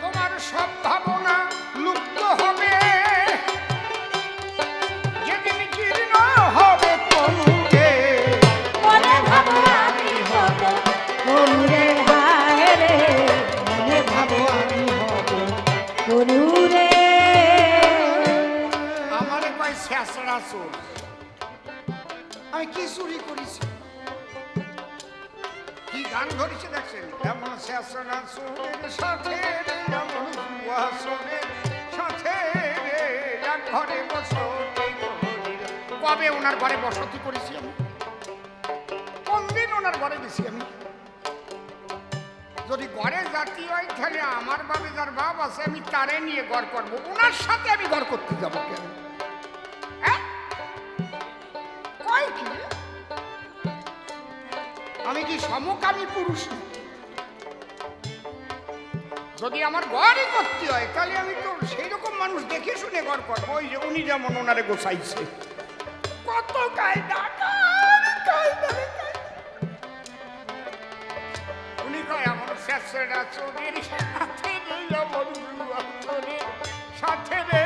তোমার সব ভাবনা লুপ্ত হবে যেদিন জীর্ণ হবে তনুরে। মনে ভাবো আমি হব তনুরে, হায় রে মনে ভাবো আমি হব তনুরে। আমারে কয় শেষরা চোর, আমি কি চুরি করেছি? কি গান ধরেছে দেখছেন? এমন শেষরা চোরের সাথে রে, এমন জুয়া চোরের সাথে রে, এক ঘরে বসতি করি। কবে ওনার ঘরে বসতি করেছি আমি? কোন দিন ওনার ঘরে গেছি আমি? যদি ঘরে জাতি হয় তাহলে আমার বাবা যার বাপ আছে আমি তারে নিয়ে ঘর করবো, ওনার সাথে আমি ঘর করতে যাবো কেন? কয় কি আমি কি সমকামী পুরুষ? যদি আমার ঘরই করতে হয় তাহলে আমি তো সেই রকম মানুষ দেখে শুনে ঘর করবো। ওই যে উনি যেমন ওনারে গোছাইছে, কত কায়দা। উনি কয় আমার শেষরা চোরের সাথে রে, এমন জুয়া চোরের সাথে রে,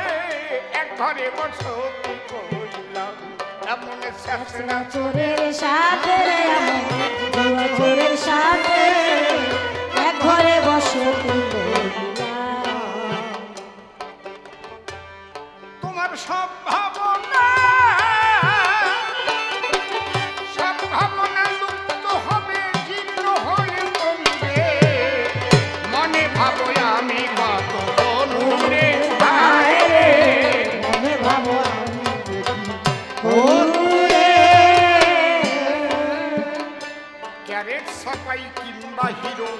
এক ঘরে বসতি করলাম। এমন শেষরা চোরের সাথে রে, এমন জুয়া চোরের সাথে এক ঘরে বসতি করলাম। তোমার সব ভাবনা, সব ভাবনা লুপ্ত হবে জীর্ণ হয়ে তনুরে। মনে ভাবো আমি কত তনুরে, হায় রে মনে ভাবো আমি তনুরে। ক্যারেট সাপাই কিংবা হিরো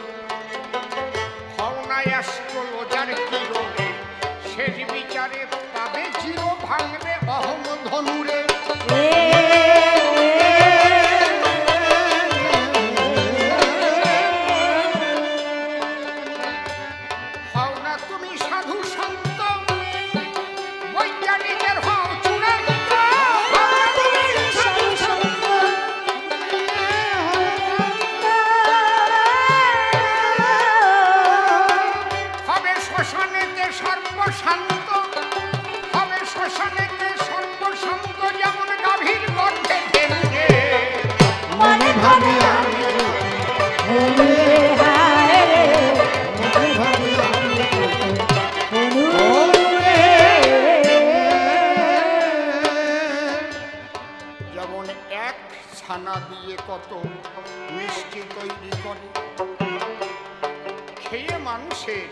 অ্যাস্ট্রোলজার কিরণে শেষ বিচারে পাবে জিরো ভাঙবে অহম ধনুরে। হও না তুমি সাধু সন্ত বৈজ্ঞানিকের হও চূড়ান্ত। হবে শ্মশানেতে সর্বশান্ত, হবে শ্মশানেতে সর্বশান্ত যেমন গাভীর গর্ভে ঢেলে। মনে ভাবে আমি ধনু রে হায় রে, মনে ভাবে আমি ধনু ওরে। যেমন এক ছানা দিয়ে কত মিষ্টি তৈরি করে, খেয়ে মানুষের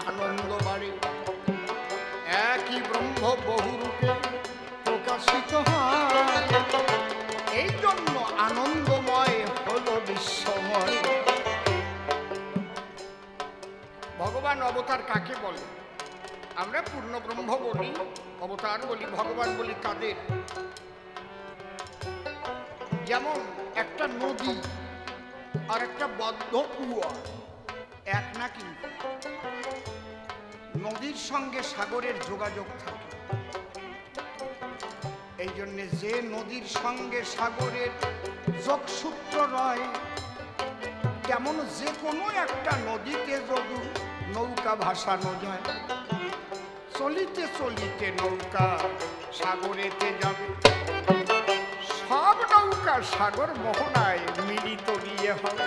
আনন্দ বাড়ে। একই ব্রহ্ম বহুরূপে প্রকাশিত হয়, এই জন্য আনন্দময় হল বিশ্বময়। ভগবান অবতার কাকে বলে? আমরা পূর্ণ ব্রহ্ম বলি, অবতার বলি, ভগবান বলি কাদের? যেমন একটা নদী আর একটা বদ্ধ কুয়া এক না, কিন্তু নদীর সঙ্গে সাগরের যোগাযোগ থাকে। এই জন্য যে নদীর সঙ্গে সাগরের যোগসূত্র রয়, তেমন যে কোনো একটা নদীতে যদি নৌকা ভাসানো যায়, চলিতে চলিতে নৌকা সাগরেতে যাবে। সব নৌকা সাগর মোহনায় মিলিত গিয়ে হবে।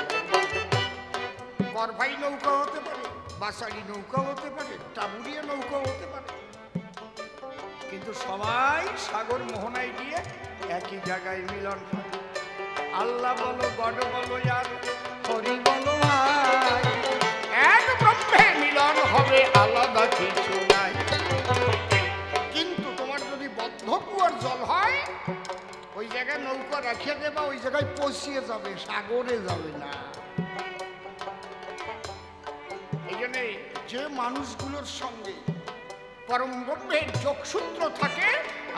বরভাই নৌকা হতে পারে, বাসারি নৌকা হতে পারে, টাবুরিয়া নৌকা হতে পারে, কিন্তু সবাই সাগর মোহনায় গিয়ে একই জায়গায় মিলন হয়। আল্লাহ বলো, গড বলো, আর হরি বলো ভাই, এক ব্রহ্মে মিলন হবে, আলাদা কিছু নাই। কিন্তু তোমার যদি বদ্ধ কুয়ার জল হয়, ওই জায়গায় নৌকা রেখে দেবা, ওই জায়গায় পৌঁছিয়ে যাবে, সাগরে যাবে না। এই জন্যে যে মানুষগুলোর সঙ্গে পরম ব্রহ্মের যোগসূত্র থাকে,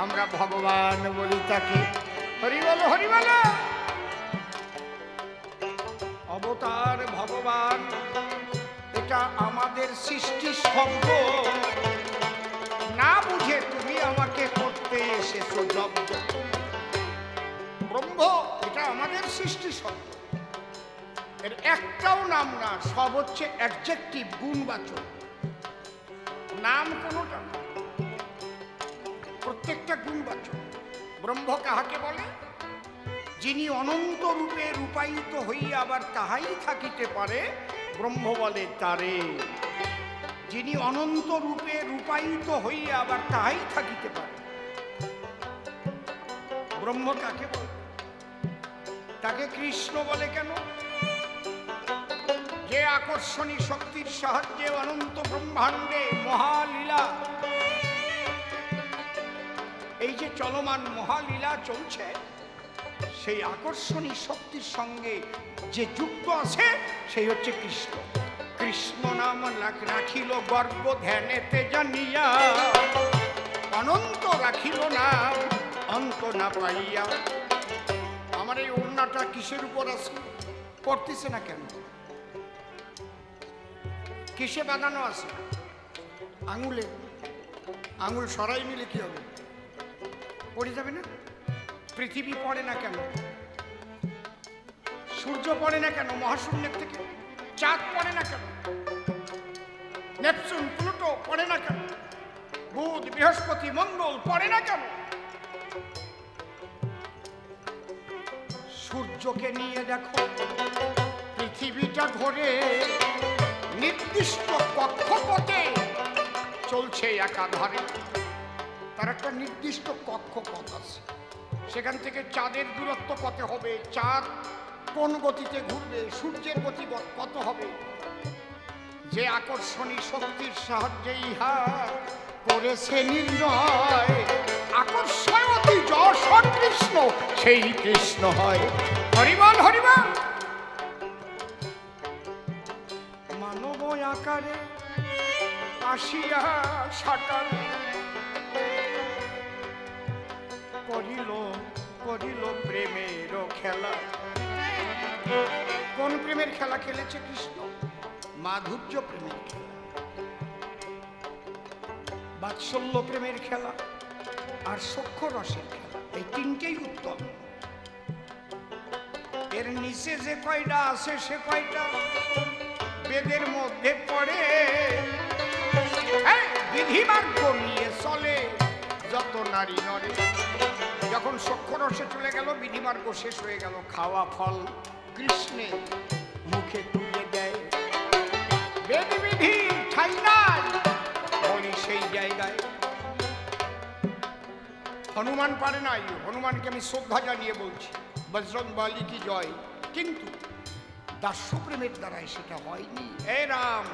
আমরা ভগবান বলি তাকে। হরি বলো, হরি বলো। অবতার ভগবান এটা আমাদের সৃষ্টি শব্দ, না বুঝে তুমি আমাকে করতে এসেছো জব্দ। ব্রহ্ম এটা আমাদের সৃষ্টি শব্দ, এর একটাও নাম না, সব হচ্ছে অ্যাডজেক্টিভ, গুণবাচক। নাম কোনোটা না, প্রত্যেকটা গুণবাচক। ব্রহ্ম কাহাকে বলে? যিনি অনন্ত রূপে রূপায়িত হইয়া আবার তাহাই থাকিতে পারে, ব্রহ্ম বলে তারে। যিনি অনন্ত রূপে রূপায়িত হইয়া আবার তাহাই থাকিতে পারে, ব্রহ্ম কাকে বলে? তাকে কৃষ্ণ বলে কেন? যে আকর্ষণী শক্তির সাহায্যে অনন্ত ব্রহ্মাণ্ডে মহালীলা, এই যে চলমান মহালীলা চলছে, সেই আকর্ষণী শক্তির সঙ্গে যে যুক্ত আছে সেই হচ্ছে কৃষ্ণ। কৃষ্ণ নাম রাখিল গর্ব ধ্যানেতে জানিয়া, অনন্ত রাখিল নাম অন্ত না পাইয়া। আমার এই ওড়নাটা কিসের উপর আছে? পড়তেছে না কেন? কিসে বাঁধানো আছে? আঙুলে। আঙুল সরাই নিলে কি হবে? পড়ে যাবে না? পৃথিবী পড়ে না কেন? সূর্য পড়ে না কেন মহাশূন্যের থেকে? চাঁদ পড়ে না কেন? নেপচুন প্লুটো পড়ে না কেন? বুধ বৃহস্পতি মঙ্গল পড়ে না কেন? সূর্যকে নিয়ে দেখো, পৃথিবীটা ঘোরে নির্দিষ্ট কক্ষপথে চলছে একাধারে। তার একটা নির্দিষ্ট কক্ষপথ আছে, সেখান থেকে চাঁদের দূরত্ব কত হবে, চাঁদ কোন গতিতে ঘুরবে, সূর্যের গতি কত হবে। যে আকর্ষণী শক্তির সাহায্যে ইহা করেছে নির্ণয়, আকর্ষণী যশোর কৃষ্ণ সেই কৃষ্ণ হয়। হরিবল হরিবল। মানব আকারে আসিয়া সাকার করিল করিল প্রেমের খেলা। কোন প্রেমের খেলা খেলেছে কৃষ্ণ? মাধুর্য প্রেমের খেলা, বাৎসল্য প্রেমের খেলা আর সখ্য রসের খেলা। এই তিনটেই উত্তম। এর নিচে যে কয়টা আছে সে কয়টা বেদের মধ্যে পড়ে। বিধিমার্গ নিয়ে চলে যত নারী নরে। যখন সখ্য রসে চলে গেল, বিধিমার্গ শেষ হয়ে গেল। খাওয়া ফল কৃষ্ণের মুখে তুলে দেয়। বেদ বিধি ঠাই নাই বলি সেই জায়গায়। হনুমান পারে নাই, হনুমানকে আমি শ্রদ্ধা জানিয়ে বলছি, বজরং বলি কি জয়। কিন্তু দাস্য প্রেমের দ্বারাই সেটা হয়নি। এ রাম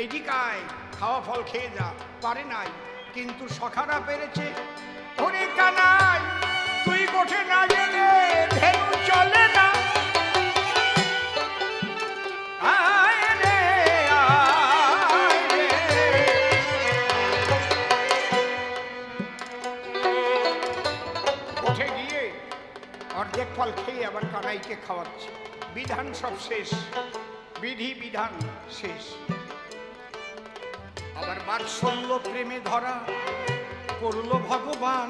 এইদিকায় খাওয়া ফল খেয়ে যা, পারে নাই। কিন্তু সখারা পেরেছে। ওরে কানাই তুই গোঠে না গেলে ধেনু চলে না। আয় রে আয় রে। উঠে গিয়ে অর্ধেক ফল খেয়ে আবার কানাইকে খাওয়াচ্ছে। বিধান সব শেষ, বিধি বিধান শেষ। আবার বাৎসল্য প্রেমে ধরা করল ভগবান।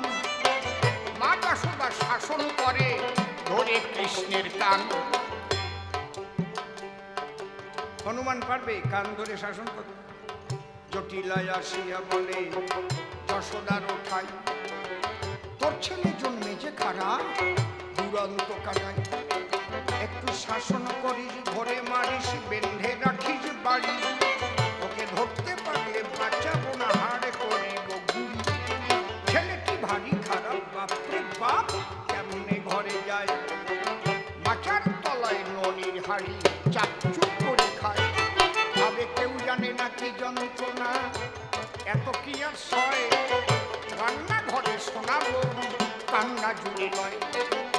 মা যশোদা শাসন করে ধরে কৃষ্ণের কান। হনুমান পারবে কান ধরে শাসন করতে? জটিলায় আসিয়া বলে যশোদার ওঠাই, তোর ছেলে জন্মে যে খারাপ দুরন্ত কানাই। একটু শাসন করিস, ধরে মারিস, বেঁধে রাখিস বাড়ি। ওকে ধরতে পারলে বাঁচাবো না, হাড়ে করিব গুড়ি। ছেলেটি ভারী খারাপ, বাপরে বাপ কেমনে ঘরে যায়। মাচার তলায় ননির হাড়ি চাপচুপ করে খায়। ভাবে কেউ জানে না কি যন্ত্রণা, এত কি আর সয়। রান্না ঘরে শোনাবো কান্না জুড়ে নয়।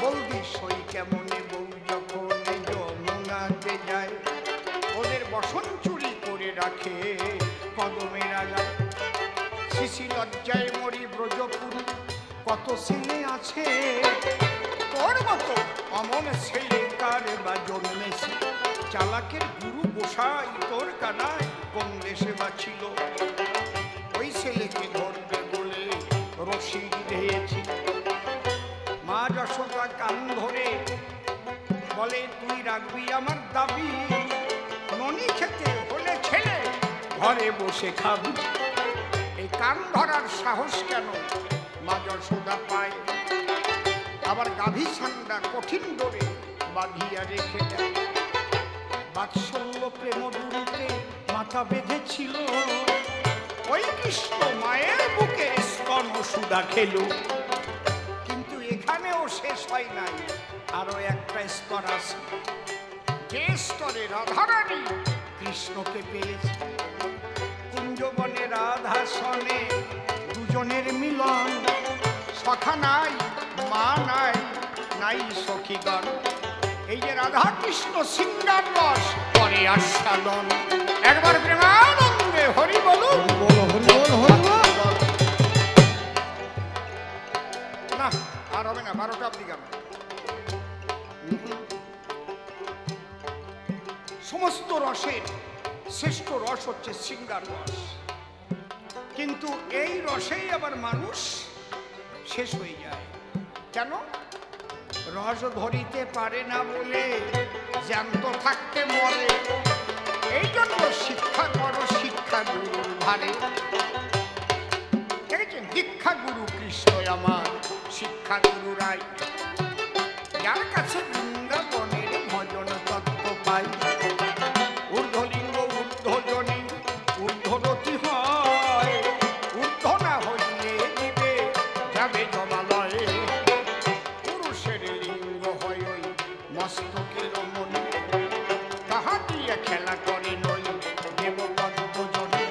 বলবি সই কেমনে বউ যখন যমুনাতে যায়। ওদের বসন চুরি করে রাখে কদমের আগায়। শিশি লজ্জায় মরি ব্রজপুরী, কত ছেলে আছে তোর মতো অমন ছেলে কার বা জন্মেছে। চালাকের গুরু বসাই তোর কানায় কোন দেশে বাঁচিল। ওই ছেলেকে ধরবে বলে রশি দিয়েছি। মা যশোদা কান ধরে বলে তুই রাখবি আমার দাবি। ননি খেতে হলে ছেলে ঘরে বসে খাবি। এই কান ধরার সাহস কেন মা যশোদা পায়। আবার গাভী ছান্ডা কঠিন ডোরে বাঁধিয়া রেখে দেয়। বাৎসল্য প্রেম ডুরিতে মাথা বেঁধেছিল। ওই কৃষ্ণ মায়ের বুকে স্তন সুধা খেল। কিন্তু এখানেও শেষ হয় নাই, আরো একটা স্তর আছে। যে স্তরে রাধারানী কৃষ্ণকে পেয়েছে। কুঞ্জবনে রাধা সনে দুজনের মিলন। সখা নাই, মা নাই, নাই সখীগণ। এই যে রাধা কৃষ্ণ সিঙ্গার রস করে আস্বাদন। একবার প্রেমানন্দে হরি বলুন। না আর হবে না, 12টা অব্দি গান। সমস্ত রসের শ্রেষ্ঠ রস হচ্ছে সিঙ্গার রস। কিন্তু এই রসেই আবার মানুষ শেষ হয়ে যায়। কেন? রস ধরিতে পারে না বলে জ্যান্ত থাকতে মরে। এই জন্য শিক্ষা করো শিক্ষা গুরুর ধারে। দেখেছেন দীক্ষা গুরু কৃষ্ণ আমার শিক্ষা গুরু রায়। যার কাছে বৃন্দাবনের ভজন তত্ত্ব পাই। ঊর্ধ্বলিঙ্গ ঊর্ধ্বজনী ঊর্ধ্বরতি হয়। ঊর্ধ্ব না হইলে দিবে যাবে জমালয়ে। পুরুষের লিঙ্গ হয় ওই মস্তকের মনে। তাহা দিয়ে খেলা করে নই দেবপদ্মজনী।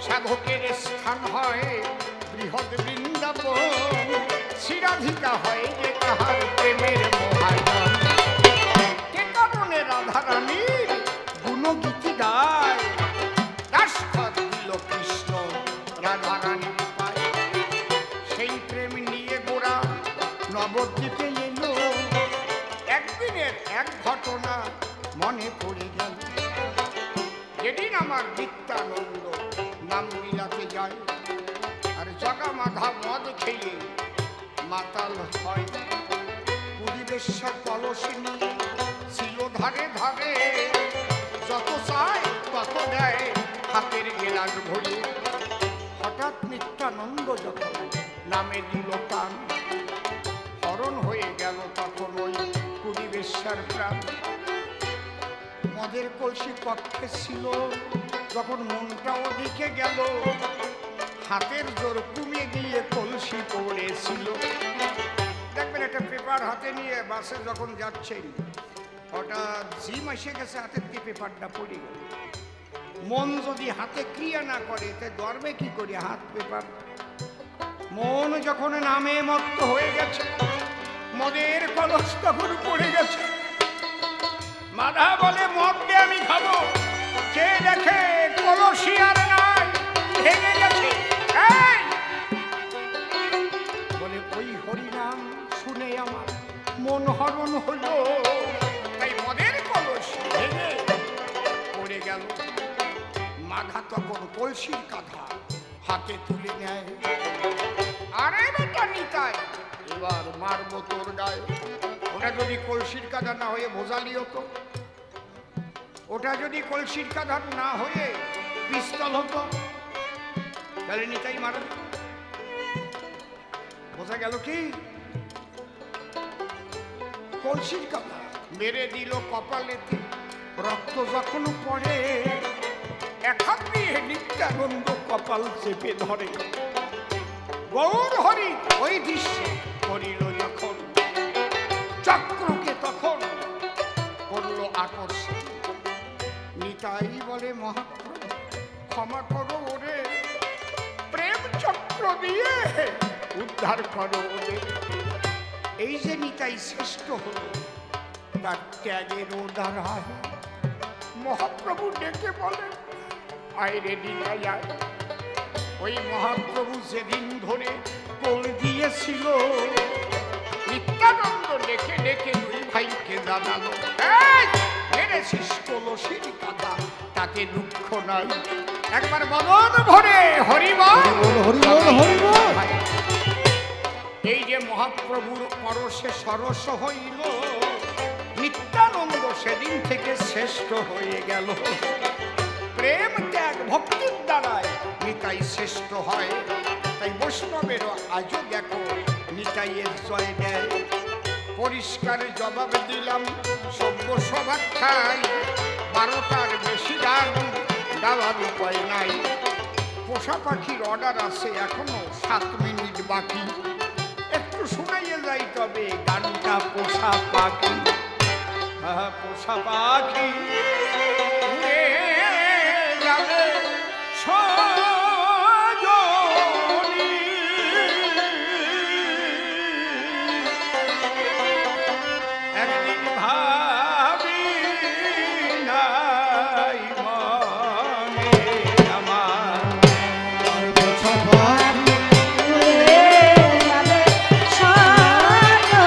সাধকের স্থান হয় বৃহৎ বৃন্দাবন। শিরাধিকা হয় যে তাহার প্রেমের মহাজন। কে কারণে রাধারানীর গুণগীতি গায়। যেদিন আমার নিত্যানন্দ নাম বিলাতে যায় আর জগা মাধা মদ খেয়ে মাতাল হয়, পরিবেশা কলসি নিয়ে ছিল ধারে ধারে, যত চায় তত দেয় হাতের গেলাস ভরে। হঠাৎ নিত্যানন্দ যখন নামে দিল টান, হরণ হয়ে গেল তখন ওই পরিবেশার প্রাণ। মদের কলসি কক্ষে ছিল, যখন মনটা ওদিকে গেল, হাতের জোর কমে গিয়ে কলসি পড়েছিল। দেখবেন একটা পেপার হাতে নিয়ে বাসে যখন যাচ্ছেন, হঠাৎ জিম এসে গেছে, হাতের দিয়ে পেপারটা পড়ে গেল। মন যদি হাতে ক্রিয়া না করে তাই ধরবে কি করে হাত পেপার? মন যখন নামে মত্ত হয়ে গেছে, মদের কলস তখন পড়ে গেছে। মাধা বলে মদ দিয়ে আমি খাবো, কে দেখে কলসি আর নাই, ভেঙে গেছে। বলে ওই হরিনাম শুনে আমার মন হরণ হলো, তাই মদের কলসি ভেঙে পড়ে গেল। মাধা তখন কলসির কাঁধা হাতে তুলে নেয়, আরে বেটা নিতাই এবার মারবো তোর গায়ে। ওটা যদি কলসির কাঁধা না হয়ে ভোজালি হতো, ওটা যদি কলসির কাঁধা না হয়ে পিস্তল হতো, তাহলে নিতাই মারা। বোঝা গেল কি? কলসির কাঁধা মেরে দিল কপালেতে, রক্ত যখন পড়ে এক হাত দিয়ে নিত্যানন্দ কপাল চেপে ধরে। গৌর হরি ওই দৃশ্যে করিল যখন, চক্রকে তখন করল আকর্ষণ। নিতাই বলে মহাপ্রভু ক্ষমা করো ওরে, প্রেম চক্র দিয়ে উদ্ধার করো ওদের। এই যে নিতাই শ্রেষ্ঠ হল, তার ত্যাগের দ্বারায় মহাপ্রভু ডেকে বলেন আইরে নিতাই আয়। ওই মহাপ্রভু যেদিন ধরে কোল দিয়েছিল, নিত্যানন্দ ডেকে ডেকে দুই ভাইকে জানালো, মেরেছিস কলসির কাঁধা, তাতে দুঃখ নাই। একবার বদন ভরে হরিবল হরিবল হরিবল। এই যে মহাপ্রভুর পরশে সরস হইল, নিত্যানন্দ সেদিন থেকে শ্রেষ্ঠ হয়ে গেল। প্রেম ত্যাগ ভক্তির দ্বারায় নিতাই শ্রেষ্ঠ হয়। তাই বৈষ্ণবের আজও দেখো নিতাইয়ের জয় দেয়। পরিষ্কার জবাব দিলাম সভ্য সবার ঠাই, 12টার বেশি গান গাওয়ার উপায় নাই। পোষা পাখির অর্ডার আছে, এখনো 7 মিনিট বাকি, একটু শোনাইয়ে যাই তবে গানটা পোষা পাখি। পোষা পাখি উড়ে যাবে সজনী, একদিন ভাবি নাই মনে আমার। পোষা পাখি উড়ে যাবে সজনী,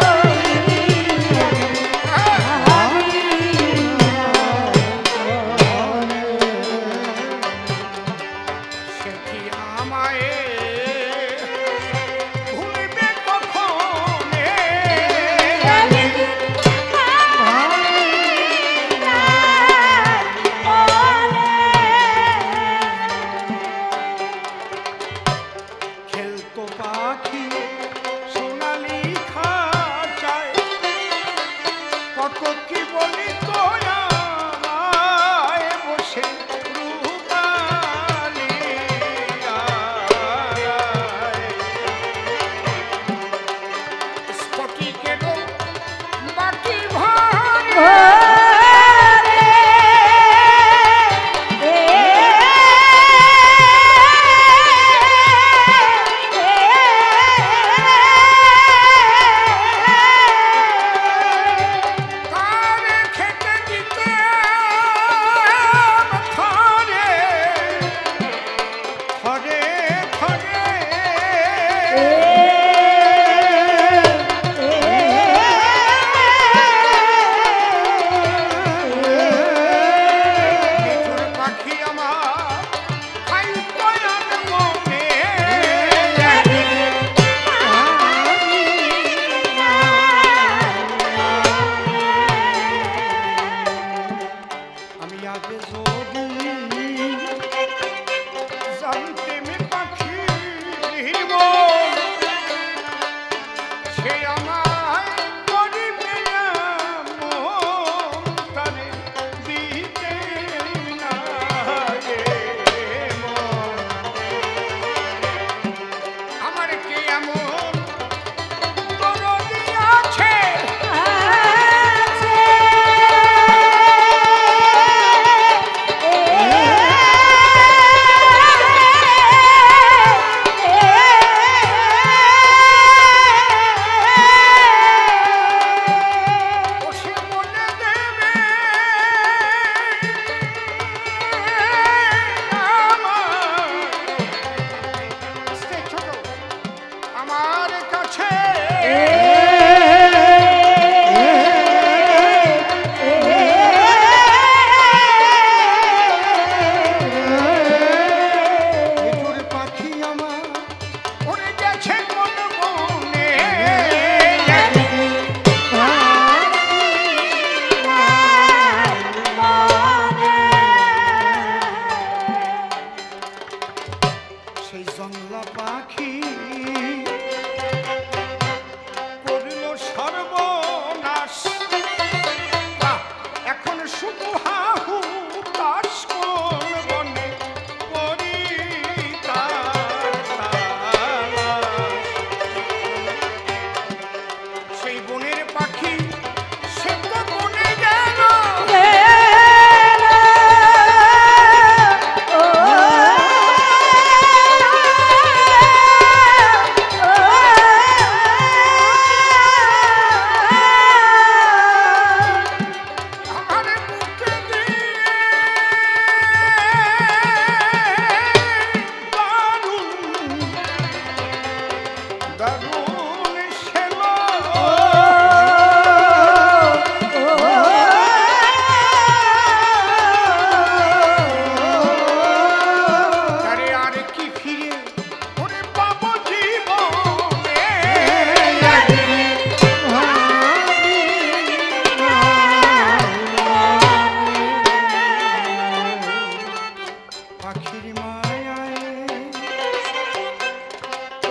পাখির মায়ায়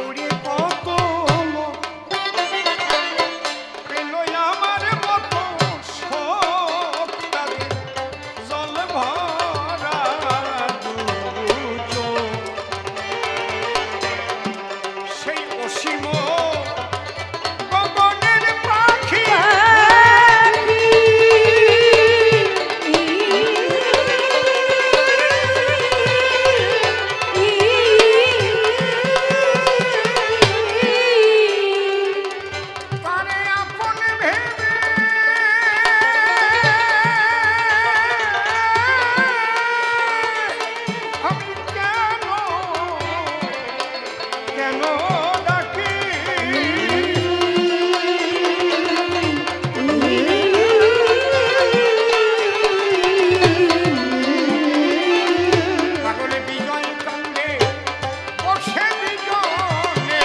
উড়ে কত লোক পেল আমার মতো শোক, তাদের জল ভরা দু চোখ। সেই অসীম গগনের পাখি তারে আপন ভেবে আমি কেন ডাকি? পাগলে বিজয় কান্দে বসে বিজনে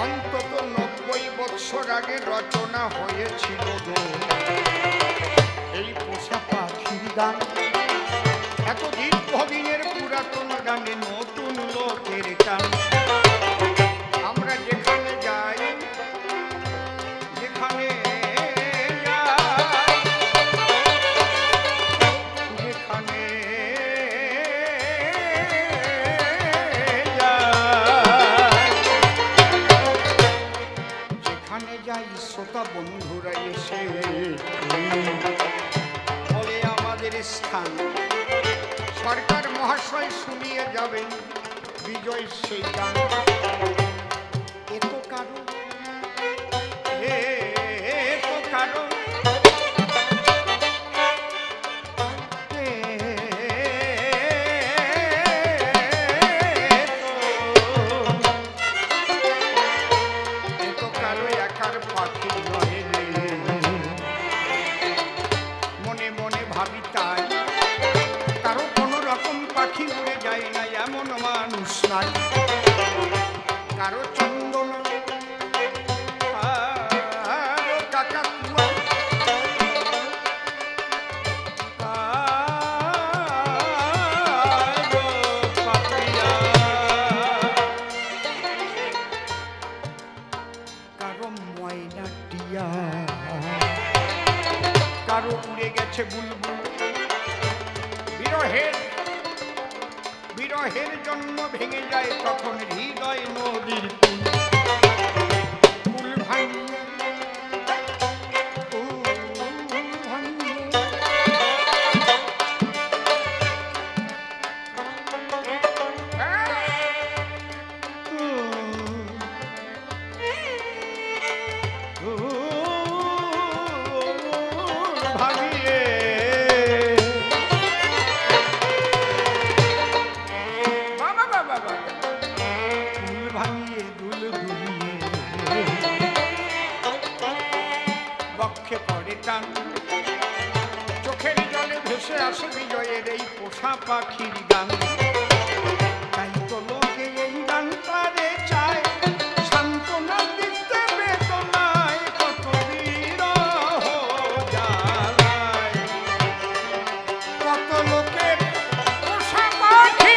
অন্তত 90 বৎসর আগে রচনা হয়েছিল গো এই পোষা পাখির গান। এত দীর্ঘদিনের পুরাতন গানে নতুন লোকের গান। আমরা যেখানে যাই যেখানে যেখানে যেখানে যাই শ্রোতা বন্ধুরা এসে বলে আমাদের স্থান। সরকার মহাশয় শুনিয়ে যাবেন বিজয় সেই গান। এ তো কারণ একার পাখি নয় রে। মনে মনে ভাবি তাই কারো কোনো রকম পাখি উড়ে যায় না এমন মানুষ নাই। কারো চন্দন কারো কাকাতুয়া কারো পাপিয়া কারো ময়না টিয়া কারো উড়ে গেছে বুলবুল। বিরহের জন্য ভেঙে যায় তখন হৃদয় নদীর কুল। কুল ভাঙিয়ে ভাঙিয়ে দুল দুলিয়ে বক্ষে পড়ে টান। চোখের জলে ভেসে আসে বিজয়ের এই পোষা পাখির গান। তাই তো লোকে এই গান তারে চায় সান্ত্বনা দিতে বেদনায় কত বিরহ জ্বালায়। কত লোকের পোষা পাখি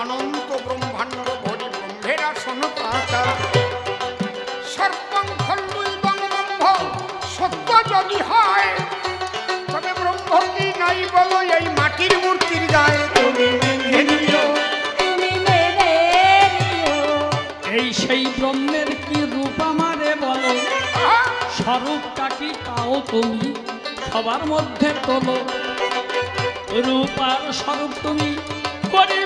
অনন্ত ব্রহ্মাণ্ড ভরি ব্রহ্মের আসন পাতাল সর্বং খণ্ডুইবং ব্রহ্ম সত্য যদি হয় তবে ব্রহ্ম কি নাই বলো এই মাটির মূর্তির গায়ে তুমি মেনে নিও। তুমি মেনে নিও। এই সেই ব্রহ্মের কি রূপ আমারে বলো, আহা! স্বরূপটা কি তাও তুমি সবার মধ্যে তোলো। রূপ আর স্বরূপ তুমি করি